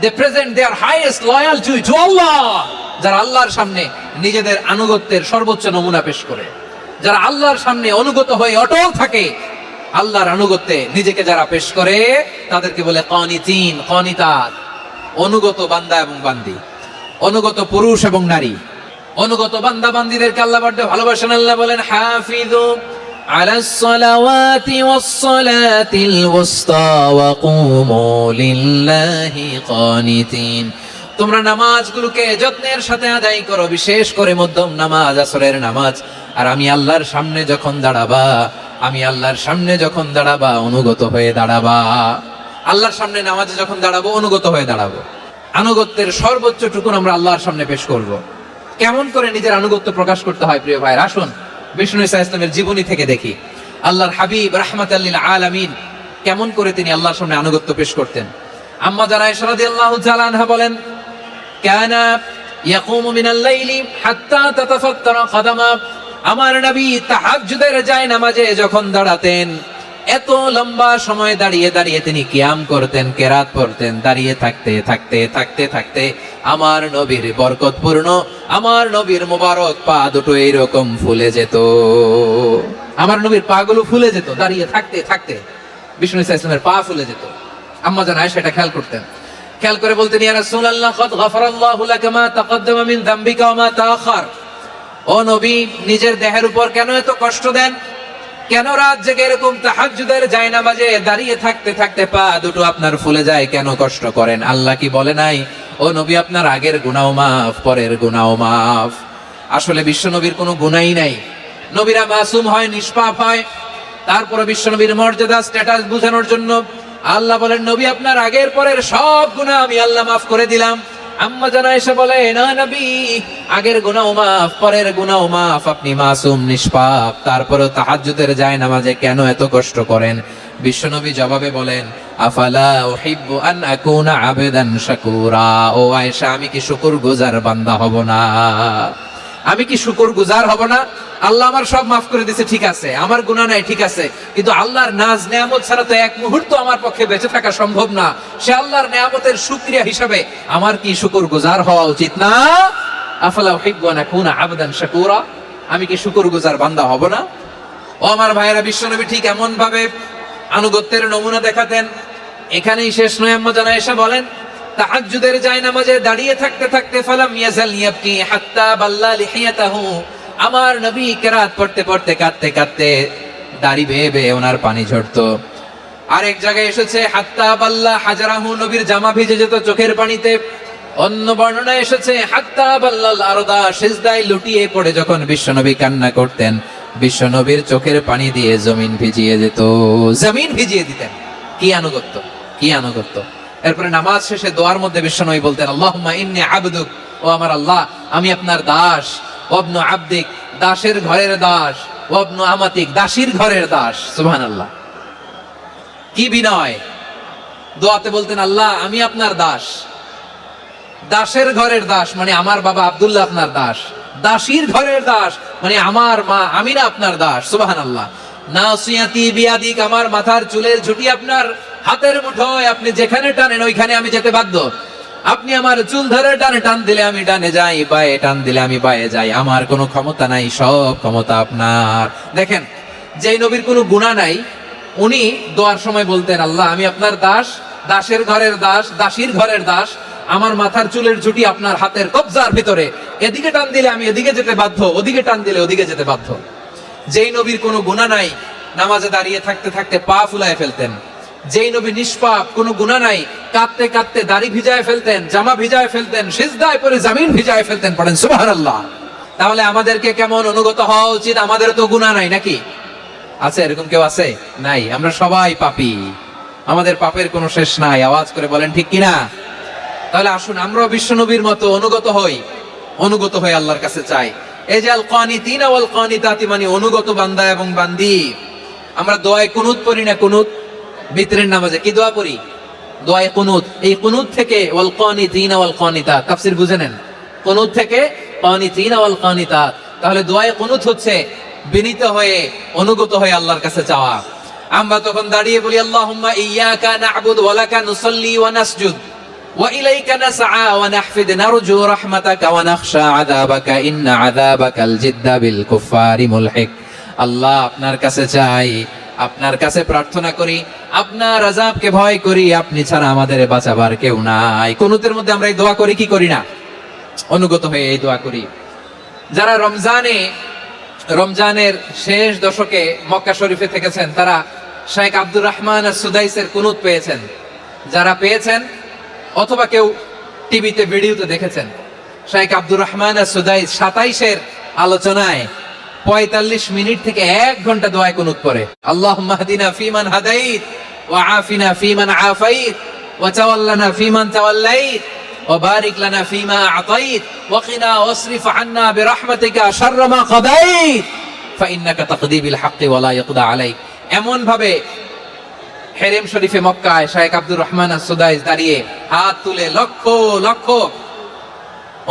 they present their highest loyalty to Allah, যারা আল্লাহর সামনে নিজেদের আনুগত্যের সর্বোচ্চ নমুনা পেশ করে, যারা আল্লাহর সামনে অনুগত হয়ে অটল থাকে, আল্লাহর আনুগত্যে নিজেকে যারা পেশ করে তাদেরকে বলে কানিতিন কানিতাত, অনুগত বান্দা এবং বান্দি, অনুগত পুরুষ এবং নারী। অনুগত বান্দা বান্দীদেরকে আল্লাহ বড় ভালোবাসেন। আল্লাহ বলেন হাফিজু আলাস সালাওয়াতি ওয়াস সালাতিল ওয়াসতা ওয়া কুমু লিল্লাহি কানিতিন, তোমরা নামাজগুলোকে যত্নের সাথে আদায় করো, বিশেষ করে মধ্যম নামাজ, আসরের নামাজ। আর আমি আল্লাহর সামনে যখন দাঁড়াবা, আমি আল্লাহর সামনে যখন দাঁড়াবা অনুগত হয়ে দাঁড়াবা। আল্লাহর সামনে নামাজে যখন দাঁড়াবো অনুগত হয়ে দাঁড়াবো। আনুগত্যের সর্বোচ্চ টুকুন আমরা আল্লাহর সামনে পেশ করব। কেমন করে নিজের আনুগত্য প্রকাশ করতে হয় প্রিয় ভাইরা, আসুন বিষ্ণু ঈসা ইসলামের জীবনী থেকে দেখি। আল্লাহর হাবিব রাহমাতাল লিল আলামিন কেমন করে তিনি আল্লাহর সামনে আনুগত্য পেশ করতেন। আম্মা জানা আয়েশা রাদিয়াল্লাহু তাআলা আনহা বলেন, কানা ইয়াকুমু মিনাল লাইলি হাত্তা তাতাফাত্তারা কাদামা, আমার নবী তাহাজ্জুদের জায়নামাজে যখন দাঁড়াতেন এত লম্বা সময় দাঁড়িয়ে দাঁড়িয়ে তিনি কিয়াম করতেন, কেরাত পড়তেন। দাঁড়িয়ে থাকতে থাকতে থাকতে থাকতে আমার নবীর বরকতপূর্ণ, আমার নবীর মোবারক পা দুটো এইরকম ফুলে যেত, আমার নবীর পা গুলো ফুলে যেত দাঁড়িয়ে থাকতে থাকতে। বিষ্ণু ঈসা ইসলামের পা ফুলে যেত। আম্মা জান আয়েশা এটা খেয়াল করতেন। খেয়াল করে বলতেন, ইয়া রাসূলুল্লাহ কদ গফারাল্লাহু লাকা মা তাকদ্দামা মিন যামবিকা ওয়া মা তাআখার। ও নবী, নিজের দেহের উপর কেন এত কষ্ট দেন? কেন রাত জেগে এরকম তাহাজ্জুদের জায়নামাজে দাঁড়িয়ে থাকতে থাকতে পা দুটো আপনার ফুলে যায়? কেন কষ্ট করেন? আল্লাহ কি বলে নাই, ও নবী আপনার আগের গুনাহ মাফ, পরের গুনাহ মাফ? আসলে বিশ্ব নবীর কোনো গুনাহই নাই। নবীরা মাসুম হয়, নিষ্পাপ হয়। তারপরে বিশ্ব নবীর মর্যাদা, স্ট্যাটাস বোঝানোর জন্য আল্লাহ বলেন, নবী আপনার আগের পরের সব গুনাহ আমি আল্লাহ মাফ করে দিলাম। আম্মা জানা এসে বলে, না নবী, আগের গুনাহ মাফ, পরের গুনাহ মাফ, আপনি মাসুম, নিষ্পাপ, তারপরেও তাহাজ্জুদের জায়নামাজে কেন এত কষ্ট করেন? বিশ্বনবী জবাবে বলেন, আফালা উহিব্বু আন আকুনা আবেদান শাকুরা। ও আয়েশা, আমি কি শুকরগুজার বান্দা হব না? আমি কি শুকরগুজার হব না? আল্লাহ আমার সব মাফ করে দিয়েছে, ঠিক আছে, আমার গুনাহ নাই, ঠিক আছে, কিন্তু আল্লাহর নাজ নেয়ামত ছাড়া তো এক মুহূর্ত আমার পক্ষে বেঁচে থাকা সম্ভব না। সে আল্লাহর নেয়ামতের শুকরিয়া হিসাবে আমার কি শুকরগুজার হওয়া উচিত না? আফালা উহিব্বু আন আকুনা আবদান শাকুরা, আমি কি শুকরগুজার বান্দা হব না? ও আমার ভাইয়েরা, বিশ্বনবী ঠিক এমন ভাবে আনুগত্যের নমুনা দেখাতেন। এখানেই শেষ নয়। আম্মা জানা এসে বলেন, তাহাজ্জুদের জায়নামাজে দাঁড়িয়ে থাকতে থাকতে ফালাম ইয়াজাল ইয়াবকি হাত্তা বাল্লা লিহিয়াতাহু, আমার নবী কেরাত পড়তে পড়তে কাঁদতে কাঁদতে দাড়ি বেয়ে বেয়ে ওনার পানি ঝরতো। আরেক জায়গায় এসেছে হাত্তা বাল্লা হাজারাহু, নবীর জামা ভিজে যেত চোখের পানিতে। অন্য বর্ণনায় এসেছে হাত্তা বাল্লাল আরদা, সিজদায় লুটিয়ে পড়ে যখন বিশ্বনবী কান্না করতেন, বিশ্বনবীর চোখের পানি দিয়ে জমিন ভিজিয়ে যেত, জমিন ভিজিয়ে দিতেন। কি আনুগত্য, কি আনুগত্য! এরপরে নামাজ শেষে দোয়ার মধ্যে বিশ্বনবী বলতেন, আল্লাহুম্মা ইন্নী আবদুক, ও আমার আল্লাহ, আমি আপনার দাস। ওয়াবনু আবদিক, দাসের ঘরের দাস। ওয়াবনু আমাতিক, দাসীর ঘরের দাস। সুবহানাল্লাহ, কি বিনয়! দোয়াতে বলতেন, আল্লাহ আমি আপনার দাস। দাসের ঘরের দাস মানে আমার বাবা আব্দুল্লাহ আপনার দাস। দাসীর ঘরের দাস, মানে আমার মা, আমি না আপনার দাস। সুবহানাল্লাহ। নাসিয়াতি বিয়াদিক, আমার মাথার চুলের ঝুঁটি আপনার হাতের মুঠোয়, আপনি যেখানে টানেন ওইখানে আমি যেতে বাধ্য। আপনি আমার চুল ধরে ডানে টান দিলে আমি ডানে যাই, বায়ে টান দিলে আমি বায়ে যাই, আমার কোনো ক্ষমতা নাই, সব ক্ষমতা আপনার। দেখেন, যেই নবীর কোনো গুনাহ নাই, উনি দোয়ার সময় বলতেন, আল্লাহ আমি আপনার দাস, দাসের ঘরের দাস, দাসীর ঘরের দাস, আমার মাথার চুলের ঝুঁটি আপনার হাতের কবজার ভিতরে, এদিকে টান দিলে আমি এদিকে যেতে বাধ্য, ওদিকে টান দিলে ওদিকে যেতে বাধ্য। যেই নবীর কোনো গুনাহ নাই, নামাজে দাঁড়িয়ে থাকতে থাকতে পা ফুলায় ফেলতেন। যেই নবী নিষ্পাপ, কোনো গুনাহ নাই, কাঁদতে কাঁদতে দাড়ি ভিজায় ফেলতেন, জামা ভিজায় ফেলতেন, সিজদায় পড়ে জমিন ভিজায় ফেলতেন। পড়েন সুবহানাল্লাহ। তাহলে আমাদেরকে কেমন অনুগত হওয়া উচিত? আমাদের তো গুনাহ নাই নাকি? আছে এরকম কেউ? আছে? নাই। আমরা সবাই পাপী, আমাদের পাপের কোনো শেষ নাই। আওয়াজ করে বলেন ঠিক কিনা? তাহলে আসুন আমরা বিশ্ব নবীর মতো অনুগত হই, অনুগত হয়ে আল্লাহর কাছে চাই। এই যে আল কানিতিনা ওয়াল কানিতাতি, মানে অনুগত বান্দা এবং বান্দি। আমরা দোয়ায়ে কুনুত পড়ি না? কুনুত বিতরের নামাজে কি দোয়া পড়ি? দোয়ায়ে কুনুত। এই কুনুত থেকে ওয়াল কানিতিনা ওয়াল কানিতাত, তাফসীর বুঝে নেন। কুনুত থেকে কানিতিনা ওয়াল কানিতাত। তাহলে দোয়ায়ে কুনুত হচ্ছে বিনীত হয়ে, অনুগত হয়ে আল্লাহর কাছে চাওয়া। আমরা তখন দাঁড়িয়ে বলি, আল্লাহুম্মা ইয়্যাকা না'বুদু ওয়া লাকা নুসাল্লি ওয়া নাসজুদ ওয়া ইলাইকা নাসআ ওয়া নাহফিদ নারজু রাহমাতাকা ওয়া নাখশা আযাবাকা ইন্না আযাবাকাল জিদ্দা বিল কুফফারি মুলহিক। আল্লাহ আপনার কাছে চাই, আপনার কাছে প্রার্থনা করি, আপনার আযাবকে ভয় করি, আপনি ছাড়া আমাদের বাঁচাবার কেউ নাই। কুনুতের মধ্যে আমরা এই দোয়া করি কি করি না? অনুগত হয়ে এই দোয়া করি। যারা রমজানের শেষ দশকে মক্কা শরীফে থেকেছেন, তারা শেখ আব্দুর রহমান আস-সুদাইসের কুনুত পেয়েছেন। যারা পেয়েছেন অথবা কেউ টিভিতে ভিডিওতে দেখেছেন, শেখ আব্দুর রহমান আস-সুদাইস 27-এর আলোচনায় 45 মিনিট থেকে 1 ঘন্টা দোয়ায় কুনুত পড়ে। আল্লাহুম্মা হদিনা ফিমান হাদাইত ওয়া আফিনা ফিমান আফাইত ওয়া তাওয়াল্লানা ফিমান তাওয়াল্লাইত ওয়া বারিক লানা ফিমা আতাইত ওয়া কিনা ওয়াসরিফ আন্না বিরহমাতিকা শাররা মা কাদাইত ফাইন্নাকা তাকদি বিল হাক্কি ওয়া লা ইয়াকদা আলাইক। এমন ভাবে হেরেম শরীফে মক্কায় শেখ আব্দুর রহমান আস-সুদাইস দাঁড়িয়ে হাত তুলে লক্ষ লক্ষ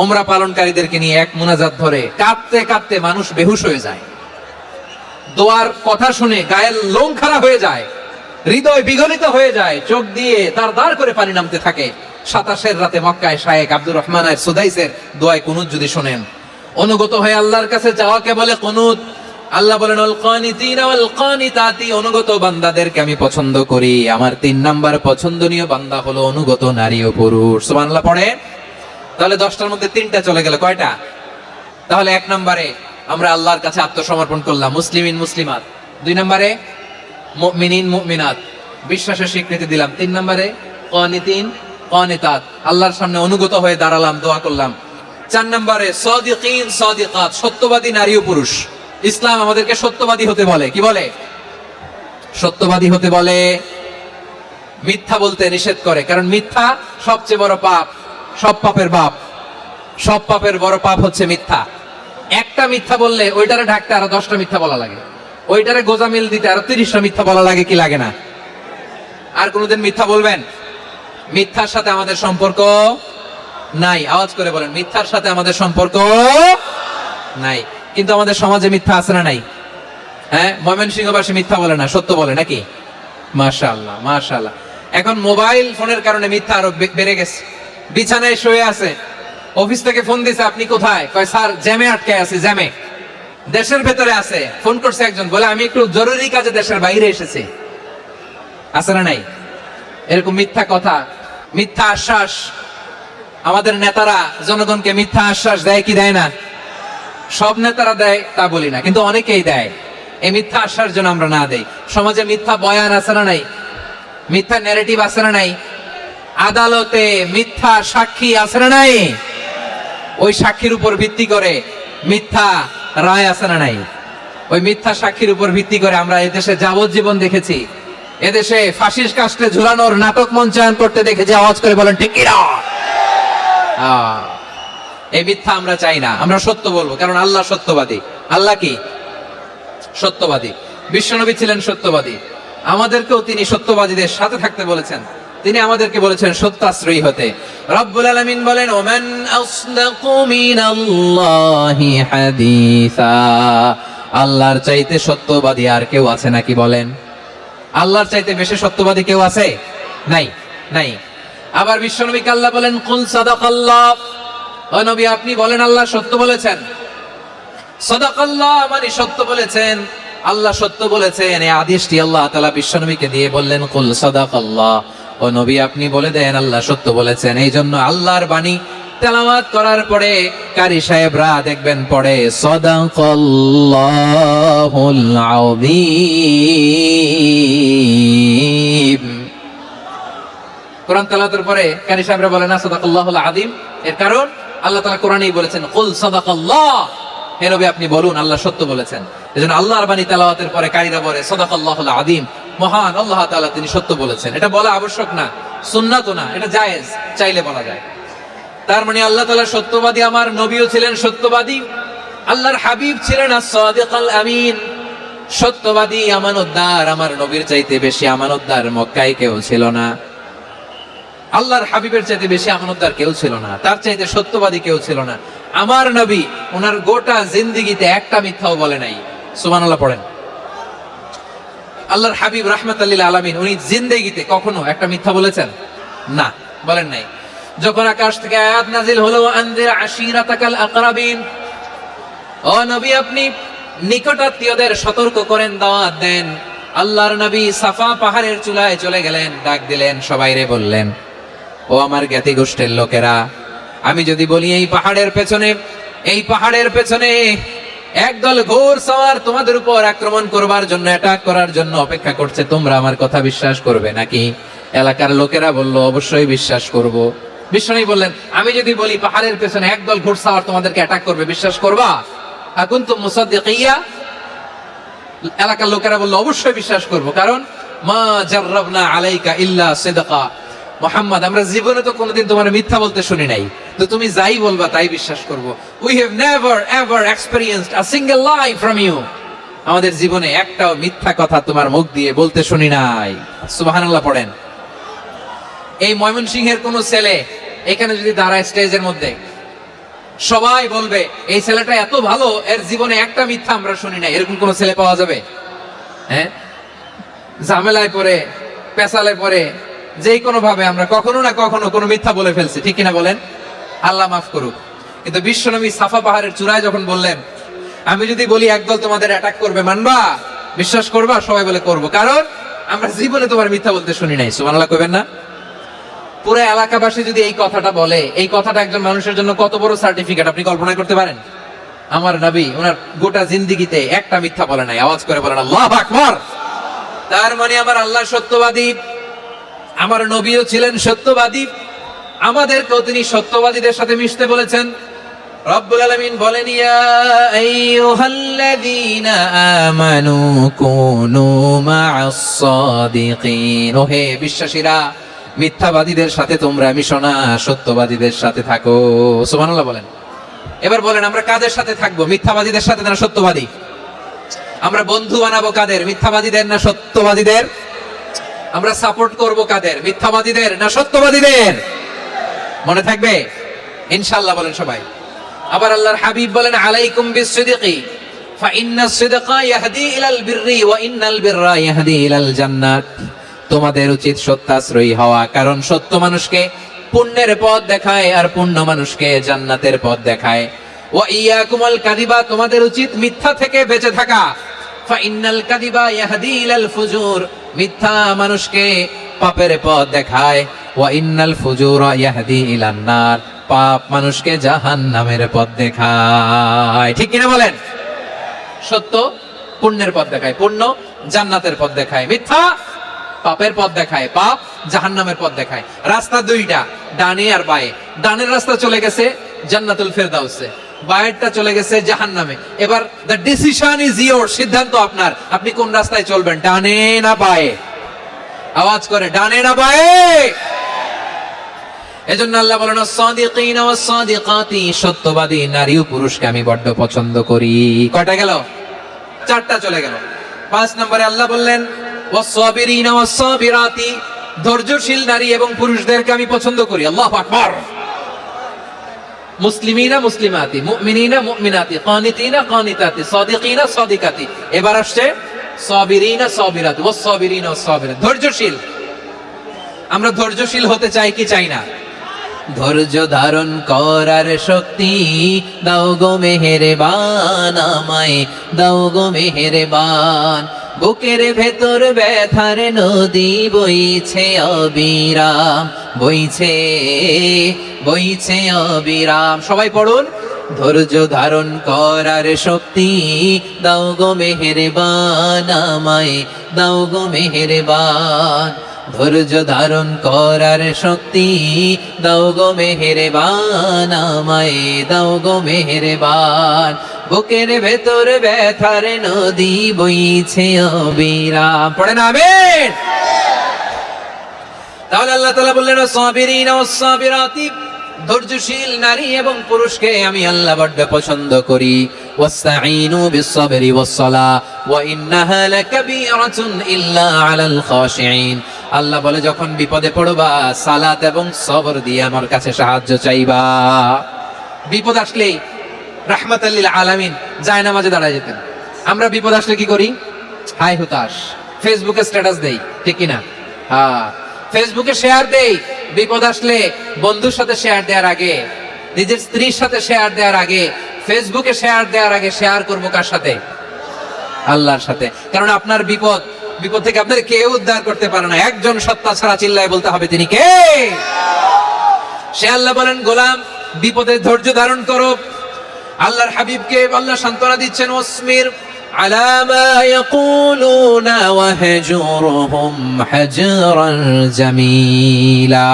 উমরা পালনকারীদেরকে নিয়ে এক মুনাজাত ধরে কাঁদতে কাঁদতে মানুষ বেহুশ হয়ে যায়। দোয়ার কথা শুনে গায়ের লোম খাড়া হয়ে যায়, হৃদয় বিগলিত হয়ে যায়, চোখ দিয়ে দাঁড় করে পানি নামতে থাকে। 27-এর রাতে মক্কায় শেখ আব্দুর রহমান আস-সুদাইসের দোয়ায় কুনুত যদি শোনেন, অনুগত হয়ে আল্লাহর কাছে যাওয়াকে বলে কুনুত। আল্লাহ বলেন আল কানিতিনা ওয়াল কানিতাতি, অনুগত বান্দাদেরকে আমি পছন্দ করি। আমার 3 নাম্বার পছন্দনীয় বান্দা হলো অনুগত নারী ও পুরুষ। সুবহানাল্লাহ পড়ে। তাহলে 10টার মধ্যে 3টা চলে গেল, কয়টা? তাহলে 1 নম্বরে আমরা আল্লাহর কাছে আত্মসমর্পণ করলাম, মুসলিমিন মুসলিমাত। 2 নম্বরে মুমিনিন মুমিনাত, বিশ্বাসের স্বীকৃতি দিলাম। 3 নম্বরে কানিতিন কানিতাত, আল্লাহর সামনে অনুগত হয়ে দাঁড়ালাম, দোয়া করলাম। 4 নম্বরে সাদিকিন সাদিকাত, সত্যবাদী নারী ও পুরুষ। ইসলাম আমাদেরকে সত্যবাদী হতে বলে। কি বলে? সত্যবাদী হতে বলে, মিথ্যা বলতে নিষেধ করে। কারণ মিথ্যা সবচেয়ে বড় পাপ, সব পাপের বাপ। সব পাপের বড় পাপ হচ্ছে মিথ্যা। একটা মিথ্যা বললে ওইটারে ঢাকতে আরো 10টা মিথ্যা বলা লাগে, ওইটারে গোজামিল দিতে আরো 30টা মিথ্যা বলা লাগে, কি লাগে না? আর কোনোদিন মিথ্যা বলবেন? মিথ্যার সাথে আমাদের সম্পর্ক নাই। আওয়াজ করে বলেন, মিথ্যার সাথে আমাদের সম্পর্ক নাই। কিন্তু আমাদের সমাজে মিথ্যা আছে না নাই? হ্যাঁ, ময়মনসিংহবাসী মিথ্যা বলে না, সত্য বলে নাকি? মাশাআল্লাহ মাশাআল্লাহ। এখন মোবাইল ফোনের কারণে মিথ্যা আরো বেড়ে গেছে। বিছানায় শুয়ে আছে, অফিস থেকে ফোন দিছে, আপনি কোথায়? কয় স্যার জ্যামে আটকে আছি, জ্যামে। দেশের ভেতরে আছে, ফোন করছে একজন, বলে আমি একটু জরুরি কাজে দেশের বাইরে এসেছি। আছে না নাই? এরকম মিথ্যা কথা, মিথ্যা আশ্বাস। আমাদের নেতারা জনগণকে মিথ্যা আশ্বাস দেয় কি দেয় না? সব নেতারা দেয় তা বলি না, কিন্তু অনেকেই দেয়। এই মিথ্যা আশ্বাস যেন আমরা না দেই। সমাজে মিথ্যা বয়ান আছে না নাই? মিথ্যা ন্যারেটিভ আছে না নাই? আদালতে মিথ্যা সাক্ষী আছে না নাই? ওই সাক্ষীর উপর ভিত্তি করে মিথ্যা রায় আছে না নাই? ওই মিথ্যা সাক্ষীর উপর ভিত্তি করে আমরা এদেশে যাবজ্জীবন দেখেছি, এদেশে ফাঁসির কাস্টে ঝুলানোর নাটক মঞ্চায়ন করতে দেখেছি। আওয়াজ করে বলেন ঠিক কিনা? এই মিথ্যা আমরা চাই না, আমরা সত্য বলবো, কারণ আল্লাহ সত্যবাদী। আল্লাহ কি? সত্যবাদী। বিশ্বনবী ছিলেন সত্যবাদী, আমাদেরকেও তিনি সত্যবাদীদের সাথে থাকতে বলেছেন। তিনি আমাদেরকে বলেছেন সত্যাশ্রয়ী হতে। রব্বুল আলামিন বলেন, ওমান আসদাকু মিনাল্লাহি হাদিসা, আল্লাহর চাইতে সত্যবাদী আর কেউ আছে নাকি বলেন? আল্লাহর চাইতে বেশি সত্যবাদী কেউ আছে? নাই, নাই। আবার বিশ্বনবীকে আল্লাহ বলেন, কুল সাদাকাল্লাহ, ও নবী আপনি বলেন আল্লাহ সত্য বলেছেন। সাদাকাল্লাহ মানে সত্য বলেছেন, আল্লাহ সত্য বলেছেন। এই আদেশটি আল্লাহ তাআলা বিশ্বনবীকে দিয়ে বললেন, কুল সাদাকাল্লাহ, ও নবী আপনি বলে দেন আল্লাহ সত্য বলেছেন। এই জন্য আল্লাহর বাণী তেলাওয়াত করার পরে কারি সাহেবরা দেখবেন পড়ে সাদাকাল্লাহুল আযীম। কোরআন তেলাওয়াতের পরে কারি সাহেবরা বলে না সাদাকাল্লাহুল আযীম, এর কারণ আল্লাহ তাআলা কোরআনেই বলেছেন কুল সাদাকাল্লাহ, হে নবী আপনি বলুন আল্লাহ সত্য বলেছেন। এজন্য আল্লাহর বাণী তেলাওয়াতের পরে কারীরা বলে সাদাকাল্লাহুল আযীম, মহান আল্লাহ তাআলা তিনি সত্য বলেছেন। এটা বলা আবশ্যক না, সুন্নাতও না, এটা জায়েজ, চাইলে বলা যায়। তার মানে আল্লাহ তাআলা সত্যবাদী, আমার নবীও ছিলেন সত্যবাদী, আল্লাহর হাবিব ছিলেন আস-সাদিকুল আমিন, সত্যবাদী আমানতদার। আমার নবীর চাইতে বেশি আমানতদার মক্কায় কেউ ছিল না, আল্লাহর হাবিবের চাইতে বেশি আমানতদার কেউ ছিল না, তার চাইতে সত্যবাদী কেউ ছিল না। আমার নবী ওনার গোটা জিন্দেগিতে একটা মিথ্যাও বলে নাই। সুবহানাল্লাহ পড়েন। আল্লাহর হাবিব রাহমাতাল লিল আলামিন উনি জিন্দেগিতে কখনো একটা মিথ্যা বলেছেন? না, বলেন নাই। যখন আকাশ থেকে আয়াত নাজিল হলো আনজির আশিরাতাকাল আকরাবিন, ও নবী আপনি নিকটাত্মীয়দের সতর্ক করেন, দাওয়াত দেন। আল্লাহর নবী সাফা পাহাড়ের চূড়ায় চলে গেলেন, ডাক দিলেন, সবাইরে বললেন, ও আমার জ্ঞাতি গোষ্ঠীর লোকেরা, আমি যদি বলি এই পাহাড়ের পেছনে একদল ঘোর সওয়ার তোমাদের উপর আক্রমণ করবার জন্য, অ্যাটাক করার জন্য অপেক্ষা করছে, তোমরা আমার কথা বিশ্বাস করবে নাকি? এলাকার লোকেরা বলল অবশ্যই বিশ্বাস করব। বিশ্বনবী বললেন, আমি যদি বলি পাহাড়ের পেছনে একদল ঘোড়সাওয়ার তোমাদেরকে অ্যাটাক করবে, বিশ্বাস করবা? আকুনতুম মুসাদ্দিকিয়া? এলাকার লোকেরা বলল অবশ্যই বিশ্বাস করব, কারণ মা জাররাবনা আলাইকা ইল্লা সিদকা, মুহাম্মদ আমরা জীবনে তো কোনোদিন তোমার মিথ্যা বলতে শুনি নাই, তো তুমি যাই বলবা তাই বিশ্বাস করব। We have never ever experienced a single lie from you, আমাদের জীবনে একটাও মিথ্যা কথা তোমার মুখ দিয়ে বলতে শুনি নাই। সুবহানাল্লাহ পড়েন। এই ময়মনসিংহের কোন ছেলে এখানে যদি দাঁড়ায় স্টেজের মধ্যে, সবাই বলবে এই ছেলেটা এত ভালো, এর জীবনে একটা মিথ্যা আমরা শুনি নাই, এরকম কোন ছেলে পাওয়া যাবে? হ্যাঁ, ঝামেলায় পড়ে, পেশালে পড়ে, যে কোনো ভাবে আমরা কখনো না কখনো কোনো মিথ্যা বলে ফেলছি, ঠিক কিনা বলেন? আল্লাহ মাফ করুক। কিন্তু বিশ্বনবী সাফা পাহাড়ের চূড়ায় যখন বললেন, আমি যদি বলি একদল তোমাদের অ্যাটাক করবে, মানবা? বিশ্বাস করবা? সবাই বলে করব, কারণ আমরা জীবনে তোমার মিথ্যা বলতে শুনি নাই। সুবহানাল্লাহ কইবেন না? পুরো এলাকাবাসী যদি এই কথাটা বলে, এই কথাটা একজন মানুষের জন্য কত বড় সার্টিফিকেট আপনি কল্পনা করতে পারেন? আমার নবী ওনার গোটা জিন্দেগিতে একটা মিথ্যা বলে নাই। আওয়াজ করে বলেন আল্লাহু আকবার। তার মানে আমার আল্লাহ সত্যবাদী, আমার নবীও ছিলেন সত্যবাদী, আমাদেরকেও তিনি সত্যবাদীদের সাথে মিশতে বলেছেন। রব্বুল আলামিন বলেন, ইয়া আইয়ুহাল্লাযীনা আমানু কুনু মা'আস সাদিকিন, ও হে বিশ্বাসীরা, মিথ্যাবাদীদের সাথে তোমরা মিশো না, সত্যবাদীদের সাথে থাকো। সুবহানাল্লাহ বলেন। এবার বলেন আমরা কাদের সাথে থাকবো? মিথ্যাবাদীদের সাথে না সত্যবাদী? আমরা বন্ধু বানাবো কাদের? মিথ্যাবাদীদের না সত্যবাদীদের? আমরা সাপোর্ট করব কাদের? মিথ্যাবাদীদের না সত্যবাদীদের? মনে থাকবে ইনশাআল্লাহ, বলেন সবাই। আবার আল্লাহর হাবিব বলেন, আলাইকুম বিসসিদকি ফা ইন্নাস সিদকা ইয়াহদি ইলাল বিররি ওয়া ইন্নাল বিররা ইয়াহদি ইলাল জান্নাত। তোমাদের উচিত সত্যাশ্রয়ী হওয়া, কারণ সত্য মানুষকে পুণ্যের পথ দেখায় আর পুণ্য মানুষকে জান্নাতের পথ দেখায়। ওয়া ইয়াকুমুল কাযিবা, তোমাদের উচিত মিথ্যা থেকে বেঁচে থাকা। ফা ইন্নাল কাযিবা ইয়াহদি ইলাল ফুজুর, মিথ্যা মানুষকে পাপের পথ দেখায়। ওয়া ইন্নাল ফুজুরা ইয়াহদি ইলান নার, পাপ মানুষকে জাহান্নামের পথ দেখায়। ঠিক কিনা বলেন? সত্য পুণ্যের পথ দেখায়, পুণ্য জান্নাতের পথ দেখায়, মিথ্যা পাপের পথ দেখায়, পাপ জাহান্নামের পথ দেখায়। রাস্তা দুইটা, ডানে আর বায়ে। ডানের রাস্তা চলে গেছে জান্নাতুল ফেরদাউসে, বায়েরটা চলে গেছে জাহান্নামে। এবার দ্য ডিসিশন ইজ ইয়োর, সিদ্ধান্ত আপনার, আপনি কোন রাস্তায় চলবেন, ডানে না বায়ে? আওয়াজ করে, ডানে না বায়ে? এজন্য আল্লাহ বলেন, আস-সাদিকিন ওয়াস-সাদিকাতি, সত্যবাদী নারী ও পুরুষকে আমি বড্ড পছন্দ করি। কয়টা গেল? চারটা চলে গেল। 5 নম্বরে আল্লাহ বললেন, ওয়াস-সাবিরিন ওয়াস-সাবিরাতি, ধৈর্যশীল নারী এবং পুরুষদেরকে আমি পছন্দ করি। আল্লাহু আকবার। মুসলিমিনা মুসলিমাতি, মুমিনিনা মুমিনাতি, কানিতিনা কানিতাতি, সাদিকিনা সাদিকাতি। এবার আসছে সাবিরিনা সাবিরাতি, ওয়াস সাবিরিনা ওয়াস সাবিরাত। ধৈর্যশীল। আমরা ধৈর্যশীল হতে চাই কি চাই না? ধৈর্য ধারণ করার শক্তি দাও গো মেহেরবান, আমায় দাও গো মেহেরবান। বুকের ভেতর ব্যথার নদী বইছে অবিরাম, বইছে বইছে অবিরাম। সবাই পড়ুন। ধৈর্য ধারণ করার শক্তি দাও গো মেহেরবান, আমায় দাও গো মেহেরবান। ধৈর্য ধারণ করার শক্তি দাও গো মেহেরবান, আমায় দাও গো মেহেরবান। বুকের ভেতর ব্যথার নদী বইছে অবিরাম। পড়েন আমিন। তাহলে আল্লাহ তাআলা বললেন সাবিরিনা ওয়াস সাবিরাতি, ধৈর্যশীল নারী এবং পুরুষকে আমি আল্লাহ বড় পছন্দ করি। ওয়াস্তাঈনু বিস-সাবরি ওয়াস-সালাহ ওয়া ইন্নাহা লাকাবীরাতুন ইল্লা আলাল খাশিঈন। আল্লাহ বলে যখন বিপদে পড়বা সালাত এবং সবর দিয়ে আমার কাছে সাহায্য চাইবা। বিপদ আসলেই রাহমাতাল লিল আলামিন জায়নামাজে দাঁড়ায় যেতেন। আমরা বিপদ আসলে কি করি? হাই হুতাশ, ফেসবুকে স্ট্যাটাস দেই, ঠিক কি না? হ্যাঁ, ফেসবুকে শেয়ার দেই। বিপদ আসলে বন্ধুর সাথে শেয়ার দেওয়ার আগে, নিজের স্ত্রীর সাথে শেয়ার দেওয়ার আগে, ফেসবুকে শেয়ার দেওয়ার আগে শেয়ার করবো কার সাথে? আল্লাহর সাথে। কারণ আপনার বিপদ থেকে আপনার কেউ উদ্ধার করতে পারে না, একজন সত্তা ছাড়া। চিল্লায় বলতে হবে তিনি কে? সে আল্লাহ বলেন গোলাম বিপদে ধৈর্য ধারণ করো। আল্লাহর হাবিবকে আল্লাহ সান্ত্বনা দিচ্ছেন, ওয়াসমির আলা মা ইয়াকুলুনা ওয়াহজুরহুম হাজরান জামিলা।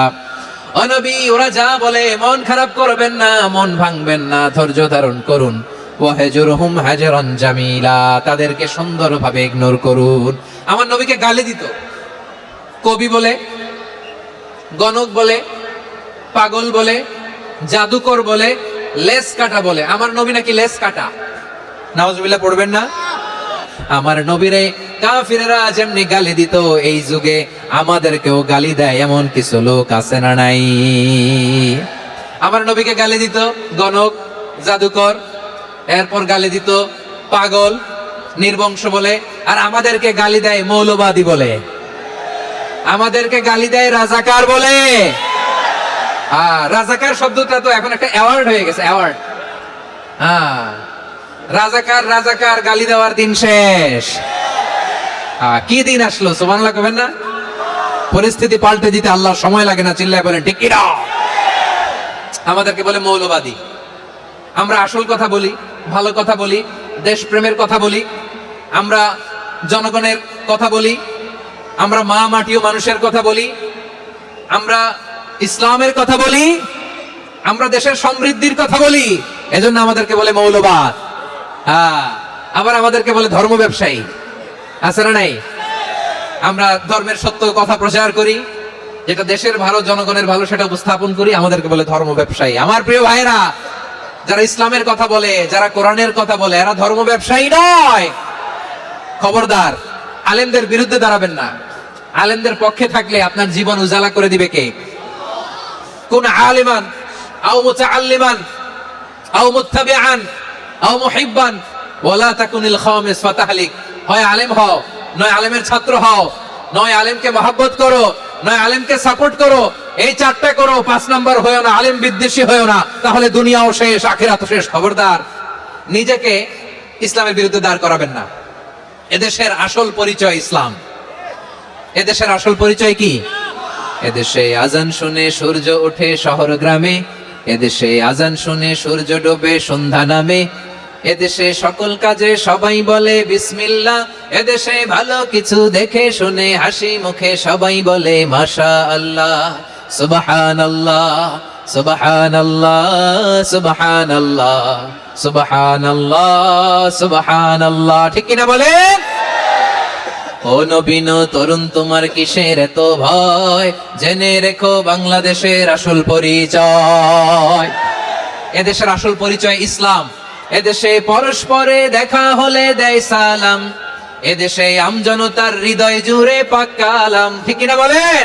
ও নবী, ওরা যা বলে মন খারাপ করবেন না, মন ভাঙবেন না, ধৈর্য ধারণ করুন। ওয়াহজুরহুম হাজরান জামিলা, তাদেরকে সুন্দরভাবে ইগনোর করুন। আমার নবীকে গালি দিত কবি বলে, গণক বলে, পাগল বলে, জাদুকর বলে, লেস কাটা বলে। আমার নবী নাকি লেস কাটা? নাউজুবিল্লাহ পড়বেন না? আমার নবীরে কাফিররা যেমনি গালি দিত, এই যুগে আমাদেরকেও গালি দেয় এমন কিছু লোক আছে না নাই? আমার নবীকে গালি দিত গণক, জাদুকর, এরপর গালি দিত পাগল, নির্বংশ বলে। আর আমাদেরকে গালি দেয় মৌলবাদী বলে, আমাদেরকে গালি দেয় রাজাকার বলে। রাজাকার শব্দটা তো এখন একটা অ্যাওয়ার্ড হয়ে গেছে, অ্যাওয়ার্ড। রাজাকার রাজাকার গালি দেওয়ার দিন শেষ। কি দিন আসলো? সুবহানাল্লাহ কবেন না? পরিস্থিতি পাল্টে দিতে আল্লাহর সময় লাগে না। চিল্লায় বলেন ঠিক কি না? আমাদেরকে বলে মৌলবাদী। আমরা আসল কথা বলি, ভালো কথা বলি, দেশপ্রেমের কথা বলি, আমরা জনগণের কথা বলি, আমরা মা মাটি ও মানুষের কথা বলি, আমরা ইসলামের কথা বলি, আমরা দেশের সমৃদ্ধির কথা বলি। এজন্য আমাদেরকে বলে মৌলবাদ। আবার আমাদেরকে বলে ধর্ম ব্যবসায়ী। আছে না নাই? আমরা ধর্মের সত্য কথা প্রচার করি, যেটা দেশের ভালো, জনগণের ভালো, সেটা উপস্থাপন করি। আমাদেরকে বলে ধর্ম ব্যবসায়ী। আমার প্রিয় ভাইরা, যারা ইসলামের কথা বলে, যারা কোরআনের কথা বলে, এরা ধর্ম ব্যবসায়ী নয়। খবরদার, আলেমদের বিরুদ্ধে দাঁড়াবেন না। আলেমদের পক্ষে থাকলে আপনার জীবন উজালা করে দিবে কে? কোন আলিমান আও মুতাআল্লিমান আও মুত্তাবিআন আও মুহিব্বান ওয়ালা তাকুনিল খামিস ফাতাহলিক। হয় আলেম হও, নয় আলেমের ছাত্র হও, নয় আলেমকে মহব্বত করো, নয় আলেমকে সাপোর্ট করো। এই চারটা করো, 5 নাম্বার হয়ো না, আলেম বিদ্বেষী হয়ো না, তাহলে দুনিয়াও শেষ, আখিরাতও শেষ। খবরদার, নিজেকে ইসলামের বিরুদ্ধে দাঁড় করাবেন না। এদেশের আসল পরিচয় ইসলাম। এদেশের আসল পরিচয় কি? এদেশে আজান শুনে সূর্য ওঠে শহর গ্রামে, এদেশে আজান শুনে সূর্য ডোবে সন্ধ্যা নামে, এদেশে সকল কাজে সবাই বলে বিসমিল্লাহ, এদেশে ভালো কিছু দেখে শুনে হাসি মুখে সবাই বলে মাশাআল্লাহ, সুবহানাল্লাহ, সুবহানাল্লাহ, সুবহানাল্লাহ, সুবহানাল্লাহ, সুবহানাল্লাহ। ঠিক কিনা বলেন? ও নবীন তরুণ, তোমার কিসের এত ভয়? জেনে রেখো বাংলাদেশের আসল পরিচয়। এদেশের আসল পরিচয় ইসলাম। এদেশে পরস্পরে দেখা হলে দেয় সালাম, এদেশে আমজনতার হৃদয় জুড়ে পাক কালাম। ঠিক কিনা বলেন?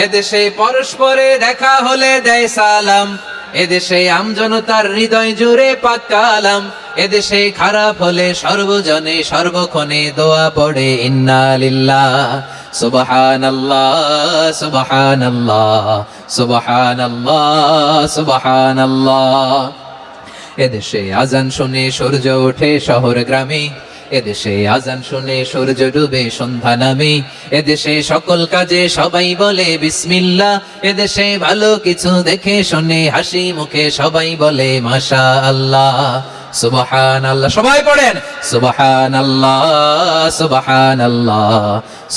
এদেশে পরস্পরে দেখা হলে দেয় সালাম, এদেশে আমজনতার হৃদয় জুড়ে পাক কালাম, এদেশে খারাপ হলে সর্বজনে সর্বক্ষণে দোয়া পড়ে ইন্না লিল্লাহ সুবহানাল্লাহ সুবহানাল্লাহ সুবহানাল্লাহ সুবহানাল্লাহ। এদেশে আজান শুনে সূর্য ওঠে শহর গ্রামে, এদেশে আজান শুনে সূর্য ডুবে সন্ধ্যা নামে, এদেশে সকল কাজে সবাই বলে বিসমিল্লাহ, এদেশে ভালো কিছু দেখে শুনে হাসি মুখে সবাই বলে মাশাআল্লাহ সুবহানাল্লাহ। সবাই পড়েন সুবহানাল্লাহ সুবহানাল্লাহ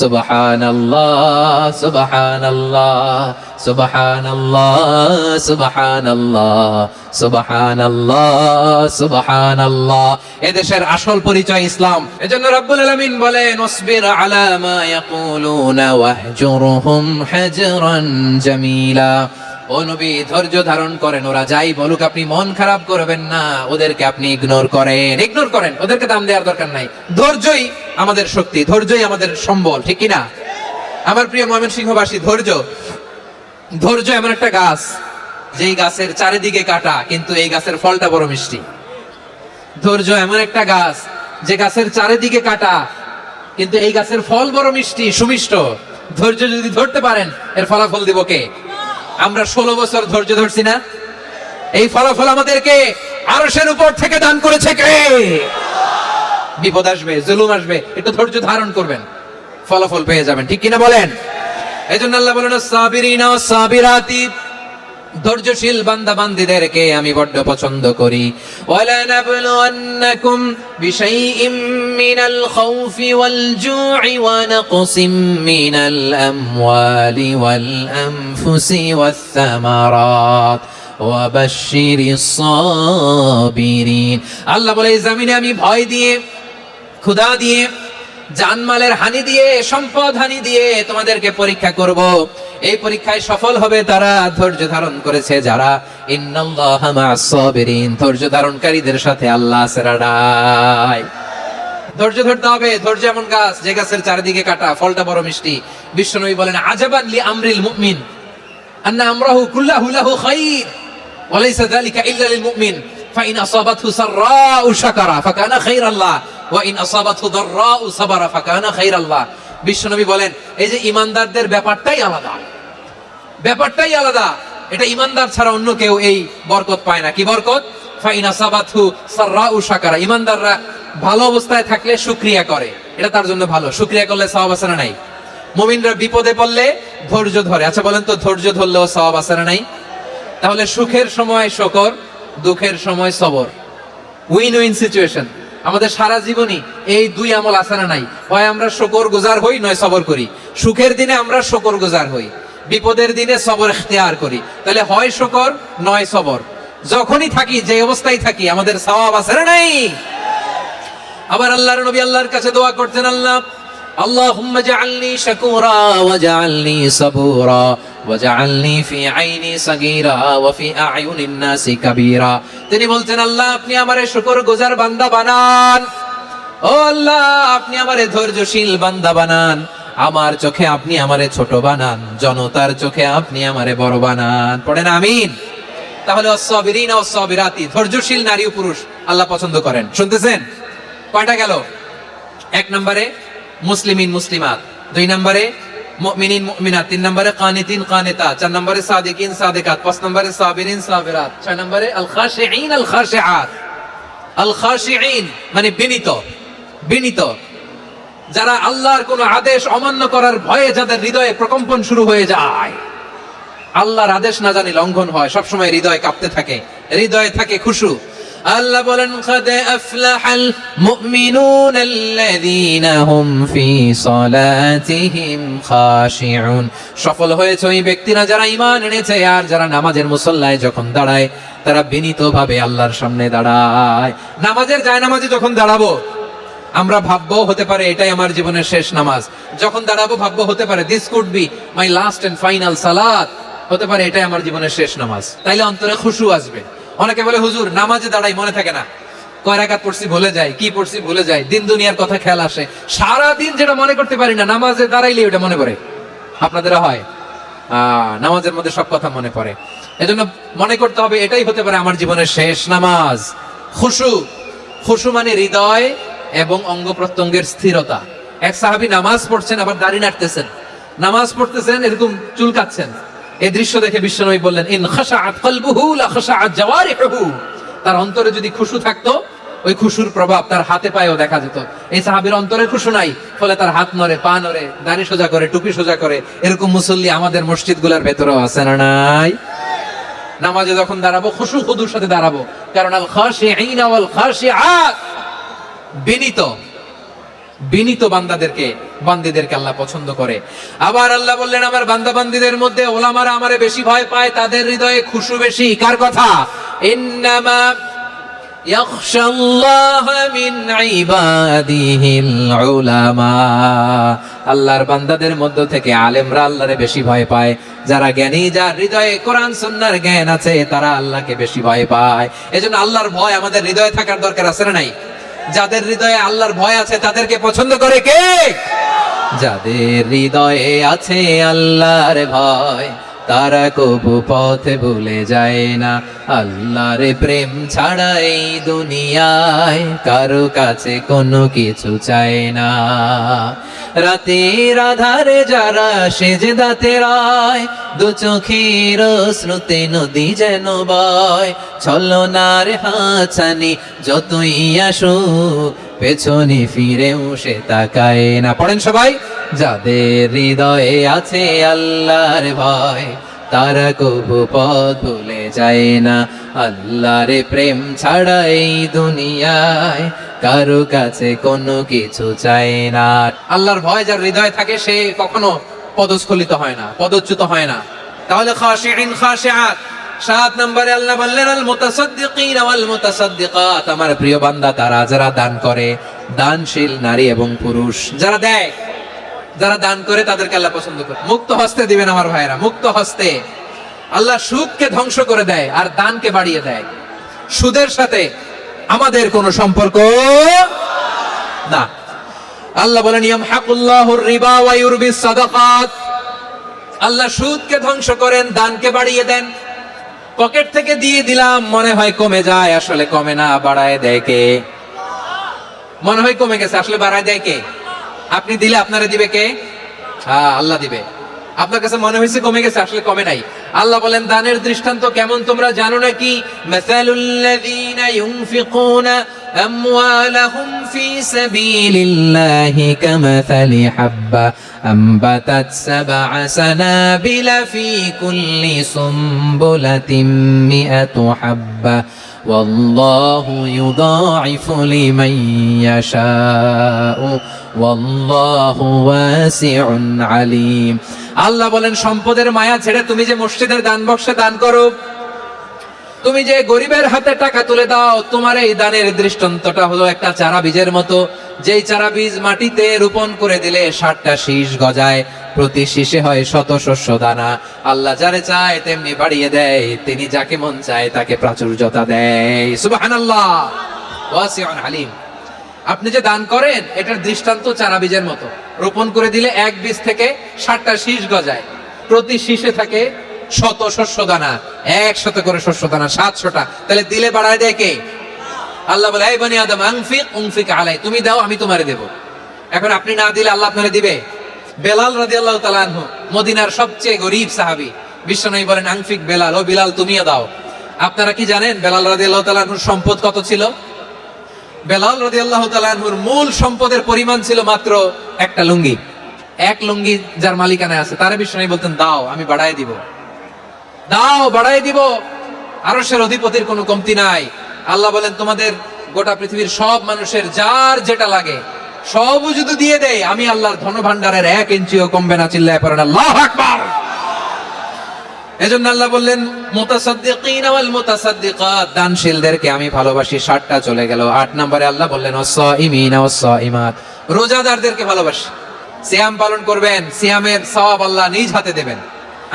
সুবহানাল্লাহ সুবহানাল্লাহ সুবহানাল্লাহ সুবহানাল্লাহ সুবহানাল্লাহ সুবহানাল্লাহ। এদেশের আসল পরিচয় ইসলাম। এজন্য রব্বুল আলামিন বলেন ওয়াসবির আলা মা ইয়াকুলুনা ওয়াহজুরহুম হাজরান জামিলা। ও নবী, ধৈর্য ধারণ করেন, ওরা যাই বলুক আপনি মন খারাপ করবেন না, ওদেরকে আপনি ইগনোর করেন, ওদেরকে দাম দেওয়ার দরকার নাই। ধৈর্যই আমাদের শক্তি, ধৈর্যই আমাদের সম্বল, ঠিক কি না? আমার প্রিয় ময়মনসিংহবাসী, ধৈর্য এমন একটা গাছ, যেই গাছের চারিদিকে কাটা কিন্তু এই গাছের ফলটা বড় মিষ্টি। ধৈর্য এমন একটা গাছ, যে গাছের চারিদিকে কাটা কিন্তু এই গাছের ফল বড় মিষ্টি সুমিষ্ট। ধৈর্য যদি ধরতে পারেন, এর ফলাফল দিব কে? আমরা 16 বছর ধৈর্য ধরছি না? এই ফলাফল আমাদেরকে আরশের উপর থেকে দান করেছে কে? বিপদ আসবে, জুলুম আসবে, একটু ধৈর্য ধারণ করবেন, ফলাফল পেয়ে যাবেন, ঠিক কিনা বলেন? এজন্য আল্লাহ বলেন সাবিরিনা ওয়াস সাবিরাতি, ধৈর্যশীল বান্দা বান্দীদেরকে আমি বড্ড পছন্দ করি। ওয়ালা নাবলুওয়ান্নাকুম বিশাইইম মিনাল খাউফি ওয়াল জু'i ওয়া নাকসিম মিনাল আমওয়ালি ওয়াল আনফুসি ওয়াস সামারাত ওয়া বাশশিরিস সাবিরিন। আল্লাহ বলে এই জমিনে আমি ভয় দিয়ে, ক্ষুধা দিয়ে, জানমালের হানি দিয়ে, সম্পদ হানি দিয়ে তোমাদেরকে পরীক্ষা করব। এই পরীক্ষায় সফল হবে তারা ধৈর্য ধারণ করেছে যারা। ইন্নাল্লাহা মা'আস সাবিরিন, ধৈর্য ধারণকারীদের সাথে আল্লাহ আছে রাডাই। ধৈর্য ধরতে হবে। ধৈর্য এমন গাছ, যে গাছের চারিদিকে কাটা, ফলটা বড় মিষ্টি। বিশ্বনবী বলেন আজাবান লি আমরিল মুমিন আন্না আমরাহু কুল্লাহু লাহু খাইর ওয়া লাইসা যালিকা ইল্লা লিল মুমিন ফাইন আসাবাতহু সাররাউ শাকারা ফাকানা খাইরাল্লাহ ওয়া ইন আসাবাতহু দাররাউ সাবারা ফাকানা খাইরাল্লাহ। বিশ্বনবী বলেন এই যে ইমানদারদের ব্যাপারটাই আলাদা, এটা ইমানদার ছাড়া অন্য কেউ এই বরকত পায় না। কি বরকত? ফাইন আসাবাতহু সাররাউ শাকারা, ইমানদাররা ভালো অবস্থায় থাকলে শুকরিয়া করে, এটা তার জন্য ভালো। শুকরিয়া করলে সওয়াব আছে না নাই? মুমিনরা বিপদে পড়লে ধৈর্য ধরে। আচ্ছা বলেন তো, ধৈর্য ধরলেও সওয়াব আছে না নাই? তাহলে সুখের সময় শুকর, দুঃখের সময় সবর, উইন উইন সিচুয়েশন। আমাদের সারা জীবনই এই দুই আমল আছে না নাই? হয় আমরা শুকর গুজার হই, নয় সবর করি। সুখের দিনে আমরা শুকর গুজার হই, বিপদের দিনে সবর ইখতিয়ার করি। তাহলে হয় শুকর নয় সবর। যখনই থাকি, যে অবস্থায় থাকি, আমাদের সওয়াব আছে না নাই? আবার আল্লাহর নবী আল্লাহর কাছে দোয়া করতেন, আল্লাহুম্মা জাআলনি শাকুরা ওয়া জাআলনি সাবুরা ওয়া জাআলনি ফি আইনি সাগীরা ওয়া ফি আ'য়ুনিন নাসি কাবীরা। তিনি বলতেন, আল্লাহ আপনি আমারে শুকরগুজার বান্দা বানান, ও আল্লাহ আপনি আমারে ধৈর্যশীল বান্দা বানান, আমার চোখে আপনি আমারে ছোট বানান, জনতার চোখে আপনি আমারে বড় বানান। পড়েন আমিন। তাহলে আস-সাবিরিনা ওয়াস-সাবিরাতি, ধৈর্যশীল নারী ও পুরুষ আল্লাহ পছন্দ করেন। শুনতেছেন? কয়টা গেল? 1 নম্বরে মুসলিমিন মুসলিমাত, 2 নম্বরে মুমিনিন মুমিনাত, 3 নম্বরে কানিতিন কানিতাত, 4 নম্বরে সাদিকিন সাদিকাত, 5 নম্বরে সাবিরিন সাবিরাত, 6 নম্বরে আল খাশিঈন আল খাশিআত। আল খাশিঈন মানে বিনীত, যারা আল্লাহর কোন আদেশ অমান্য করার ভয়ে যাদের হৃদয়ে প্রকম্পন শুরু হয়ে যায়, আল্লাহর আদেশ না জানি লঙ্ঘন হয়, সব সময় হৃদয় কাঁপতে থাকে, হৃদয়ে থাকে খুশু। আল্লাহ বলেন قد أفلح المؤمنون الذين هم في صلاتهم خاشعون, সফল হয়েছে ওই ব্যক্তিরা যারা ঈমান এনেছে আর যারা নামাজের মুসল্লায় যখন দাঁড়ায় তারা বিনীতভাবে আল্লাহর সামনে দাঁড়ায়। নামাজের জায়নামাজে যখন দাঁড়াবো আমরা ভাববো হতে পারে এটাই আমার জীবনের শেষ নামাজ, যখন দাঁড়াবো ভাববো হতে পারে this could be my last and final সালাত, হতে পারে এটাই আমার জীবনের শেষ নামাজ। তাইলে অন্তরে খুশু আসবে। অনেকে বলে হুজুর নামাজে দাঁড়াই মনে থাকে না, কয় রাকাত পড়ছি ভুলে যাই, কি পড়ছি ভুলে যাই, দিন দুনিয়ার কথা খেয়াল আসে, সারা দিন যেটা মনে করতে পারি না নামাজে দাঁড়াইলে ওটা মনে পড়ে। আপনাদের হয়? নামাজের মধ্যে সব কথা মনে পড়ে। এজন্য মনে করতে হবে এটাই হতে পারে আমার জীবনের শেষ নামাজ। খুশু, খুশু মানে হৃদয় এবং অঙ্গ প্রত্যঙ্গের স্থিরতা। এক সাহাবী নামাজ পড়ছেন আবার দাড়ি নাড়তেছেন, নামাজ পড়তেছেন এরকম চুলকাচ্ছেন। এই দৃশ্য দেখে বিশ্বনবী বললেন, ইন খাশাআত কলবুহু লা খাশাআত জাওয়ারিহুহু। তার অন্তরে যদি খুশু থাকতো, ওই খুশুর প্রভাব তার হাতে পায়েও দেখা যেত। এই সাহাবীর অন্তরে খুশু নাই, ফলে তার হাত নড়ে, পা নড়ে, দাড়ি সোজা করে, টুপি সোজা করে। এরকম মুসল্লি আমাদের মসজিদগুলোর ভেতরেও আছে না নাই? নামাজে যখন দাঁড়াবো খুশু খুদুর সাথে দাঁড়াবো, কারণ আল খাশিঈনা ওয়াল খাশিআত, বিনীত বিনীত বান্দাদেরকে আল্লাহ পছন্দ করে। আবার আল্লাহ বললেন, আমার বান্দা বান্দীদের মধ্যে ওলামারা আমারে বেশি ভয় পায়, তাদের হৃদয়ে খুশু বেশি। কার কথা? ইন্নামা ইয়াখশাল্লাহা মিন ইবাদিহিল উলামা। আল্লাহর বান্দাদের মধ্য থেকে আলেমরা আল্লাহরে বেশি ভয় পায়। যারা জ্ঞানী, যার হৃদয়ে কোরআন সুন্নাহর জ্ঞান আছে, তারা আল্লাহকে বেশি ভয় পায়। এজন্য আল্লাহর ভয় আমাদের হৃদয়ে থাকার দরকার আছে না নাই? যাদের হৃদয়ে আল্লাহর ভয় আছে তাদেরকে পছন্দ করে কে? যাদের হৃদয়ে আছে আল্লাহর ভয়, তারা কবু পথে ভুলে যায় না। আল্লাহর প্রেম ছাড়া এই দুনিয়ায় কারো কাছে কোনো কিছু চায় না। রাতের আধারে যারা সেজদাতে রায়, দু চোখের শ্রুতে নদী যেন বয়। ছলনার হাতছানি যতই আসুক, পেছনে ফিরেও সে তাকায় না। পড়েন সবাই। যাদের হৃদয়ে আছে আল্লাহর ভয়, তারা কবু পথ ভুলে যায় না। আল্লাহর প্রেম ছাড়া এই দুনিয়ায় কারো কাছে কোনো কিছু চায় না। আল্লাহর ভয় যার হৃদয়ে থাকে, সে কখনো পদস্খলিত হয় না, পদচ্যুত হয় না। তাহলে খাশিঈন খাশিআত। 7 নম্বরে আল্লাহ বললেন, আল মুতাসাদ্দিকিন ওয়াল মুতাসাদ্দিকাত। আমার প্রিয় বান্দা তারা যারা দান করে, দানশীল নারী এবং পুরুষ যারা দেয়, যারা দান করে, তাদেরকে আল্লাহ পছন্দ করে। মুক্ত হস্তে দিবেন আমার ভাইরা, মুক্ত হস্তে। আল্লাহ সুদকে ধ্বংস করে দেয় আর দানকে বাড়িয়ে দেয়। সুদের সাথে আমাদের কোনো সম্পর্ক না। আল্লাহ বলেন, ইয়ামহাকুল্লাহুর রিবা ওয়া ইউরবিস সাদাকাত। আল্লাহ সুদকে ধ্বংস করেন, দানকে বাড়িয়ে দেন। পকেট থেকে দিয়ে দিলাম, মনে হয় কমে যায়, আসলে কমে না, বাড়ায় দেয় কে? মনে হয় কমে গেছে, আসলে বাড়ায় দেয় কে? আপনি দিলে আপনারা দিবে কে? হ্যাঁ, আল্লাহ দিবে। আপনার কাছে মনে হয়েছে কমে গেছে, আসলে কমে নাই। আল্লাহ বলেন, দানের দৃষ্টান্ত কেমন তোমরা জানো নাকি? মাসালুল্লাযীনা ইউনফিকুনা আমওয়ালাহুম ফি সাবিলিল্লাহি কামাসালি হাব্বা আম্বাতাত সাবআ সানাবিলা ফি কুল্লি সুমবুলাতিন মিআতু হাব্বা ওয়াল্লাহু ইউদাঈফু লিমান ইয়াশাউ ওয়াল্লাহু ওয়াসিউন আলীম। আল্লাহ বলেন, সম্পদের মায়া ছেড়ে তুমি যে মসজিদের দান বক্সে দান করো, তুমি যে গরিবের হাতে টাকা তুলে দাও, তোমার এই দানের দৃষ্টান্তটা হলো একটা চারা বীজের মতো। যেই চারা বীজ মাটিতে রোপণ করে দিলে 60টা শীষ গজায়, প্রতি শীষে হয় শত শস্য দানা। আল্লাহ যারে চায় তেমনি বাড়িয়ে দেয়, তিনি যাকে মন চায় তাকে প্রাচুর্যতা দেয়। সুবহানাল্লাহ, ওয়াসিউন আলীম। আপনি যে দান করেন, এটার দৃষ্টান্ত চারা বীজের মতো। রোপণ করে দিলে এক বীজ থেকে 60টা শীষ গজায়, প্রতি শীষে থাকে শত শস্য দানা, 100 করে শস্য দানা, 700টা। তাহলে দিলে বাড়ায় দেয় কে? আল্লাহ বলে, এই বনি আদম আনফিক উনফিক আলাই, তুমি দাও আমি তোমারে দেব। এখন আপনি না দিলে আল্লাহ আপনারে দিবে? বেলাল রাদিয়াল্লাহু তাআলা আনহু, মদিনার সবচেয়ে গরীব সাহাবী, বিশ্বনবী বলেন, আনফিক বেলাল, ও বিলাল তুমিও দাও। আপনারা কি জানেন বেলাল রাদিয়াল্লাহু তাআলা আনহুর সম্পদ কত ছিল? বেলাল রাদিয়াল্লাহু তাআলা আনহুর মূল সম্পদের পরিমাণ ছিল মাত্র একটা লুঙ্গি। এক লুঙ্গি যার মালিকানায় আছে, তারে বিশ্বনবী বলতেন, দাও আমি বাড়ায় দিব, দাও বাড়ায় দিব। আরশের অধিপতির কোনো কমতি নাই। আল্লাহ বলেন, তোমাদের গোটা পৃথিবীর সব মানুষের যার যেটা লাগে সব যদি দিয়ে দেয়, আমি আল্লাহর ধনভাণ্ডারের 1 ইঞ্চিও কমবে না। চিল্লায় পড়েন আল্লাহু আকবার। এজন্য আল্লাহ বললেন, মুতাসাদ্দিকিন ওয়াল মুতাসাদ্দিকাত, দানশীলদেরকে আমি ভালোবাসি। 60টা চলে গেল। 8 নম্বরে আল্লাহ বললেন, ওয়াস-সাইমিন ওয়াস-সাইমাত, রোজাদারদেরকে ভালোবাসি। সিয়াম পালন করবেন, সিয়ামের সওয়াব আল্লাহ নিজ হাতে দেবেন।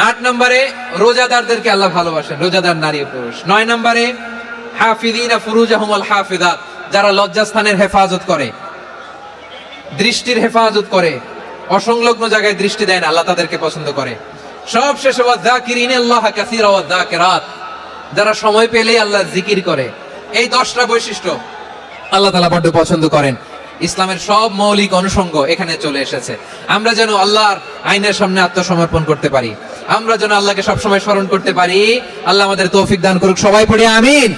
8 নম্বরে রোজাদারদেরকে আল্লাহ ভালোবাসেন, রোজাদার নারী ও পুরুষ। 9 নম্বরে হাফিযিনা ফুরুজাহুম ওয়াল হাফিযাত, যারা লজ্জাস্থানের হেফাজত করে, দৃষ্টির হেফাজত করে, অসংলগ্ন জায়গায় দৃষ্টি দেন, আল্লাহ তাদেরকে পছন্দ করে। সব শেষে ওয়াযাকিরিনা আল্লাহ কাসীরা ওয়াযাকিরাত, যারা সময় পেলেই আল্লাহর জিকির করে। এই 10টা বৈশিষ্ট্য আল্লাহ তাআলা বড় পছন্দ করেন। ইসলামের সব মৌলিক অনুষঙ্গ এখানে চলে এসেছে। আমরা যেন আল্লাহর আইনের সামনে আত্মসমর্পণ করতে পারি, আমরা যেন আল্লাহকে সবসময় স্মরণ করতে পারি। আল্লাহ আমাদের তৌফিক দান করুক। সবাই পড়ি আমিন।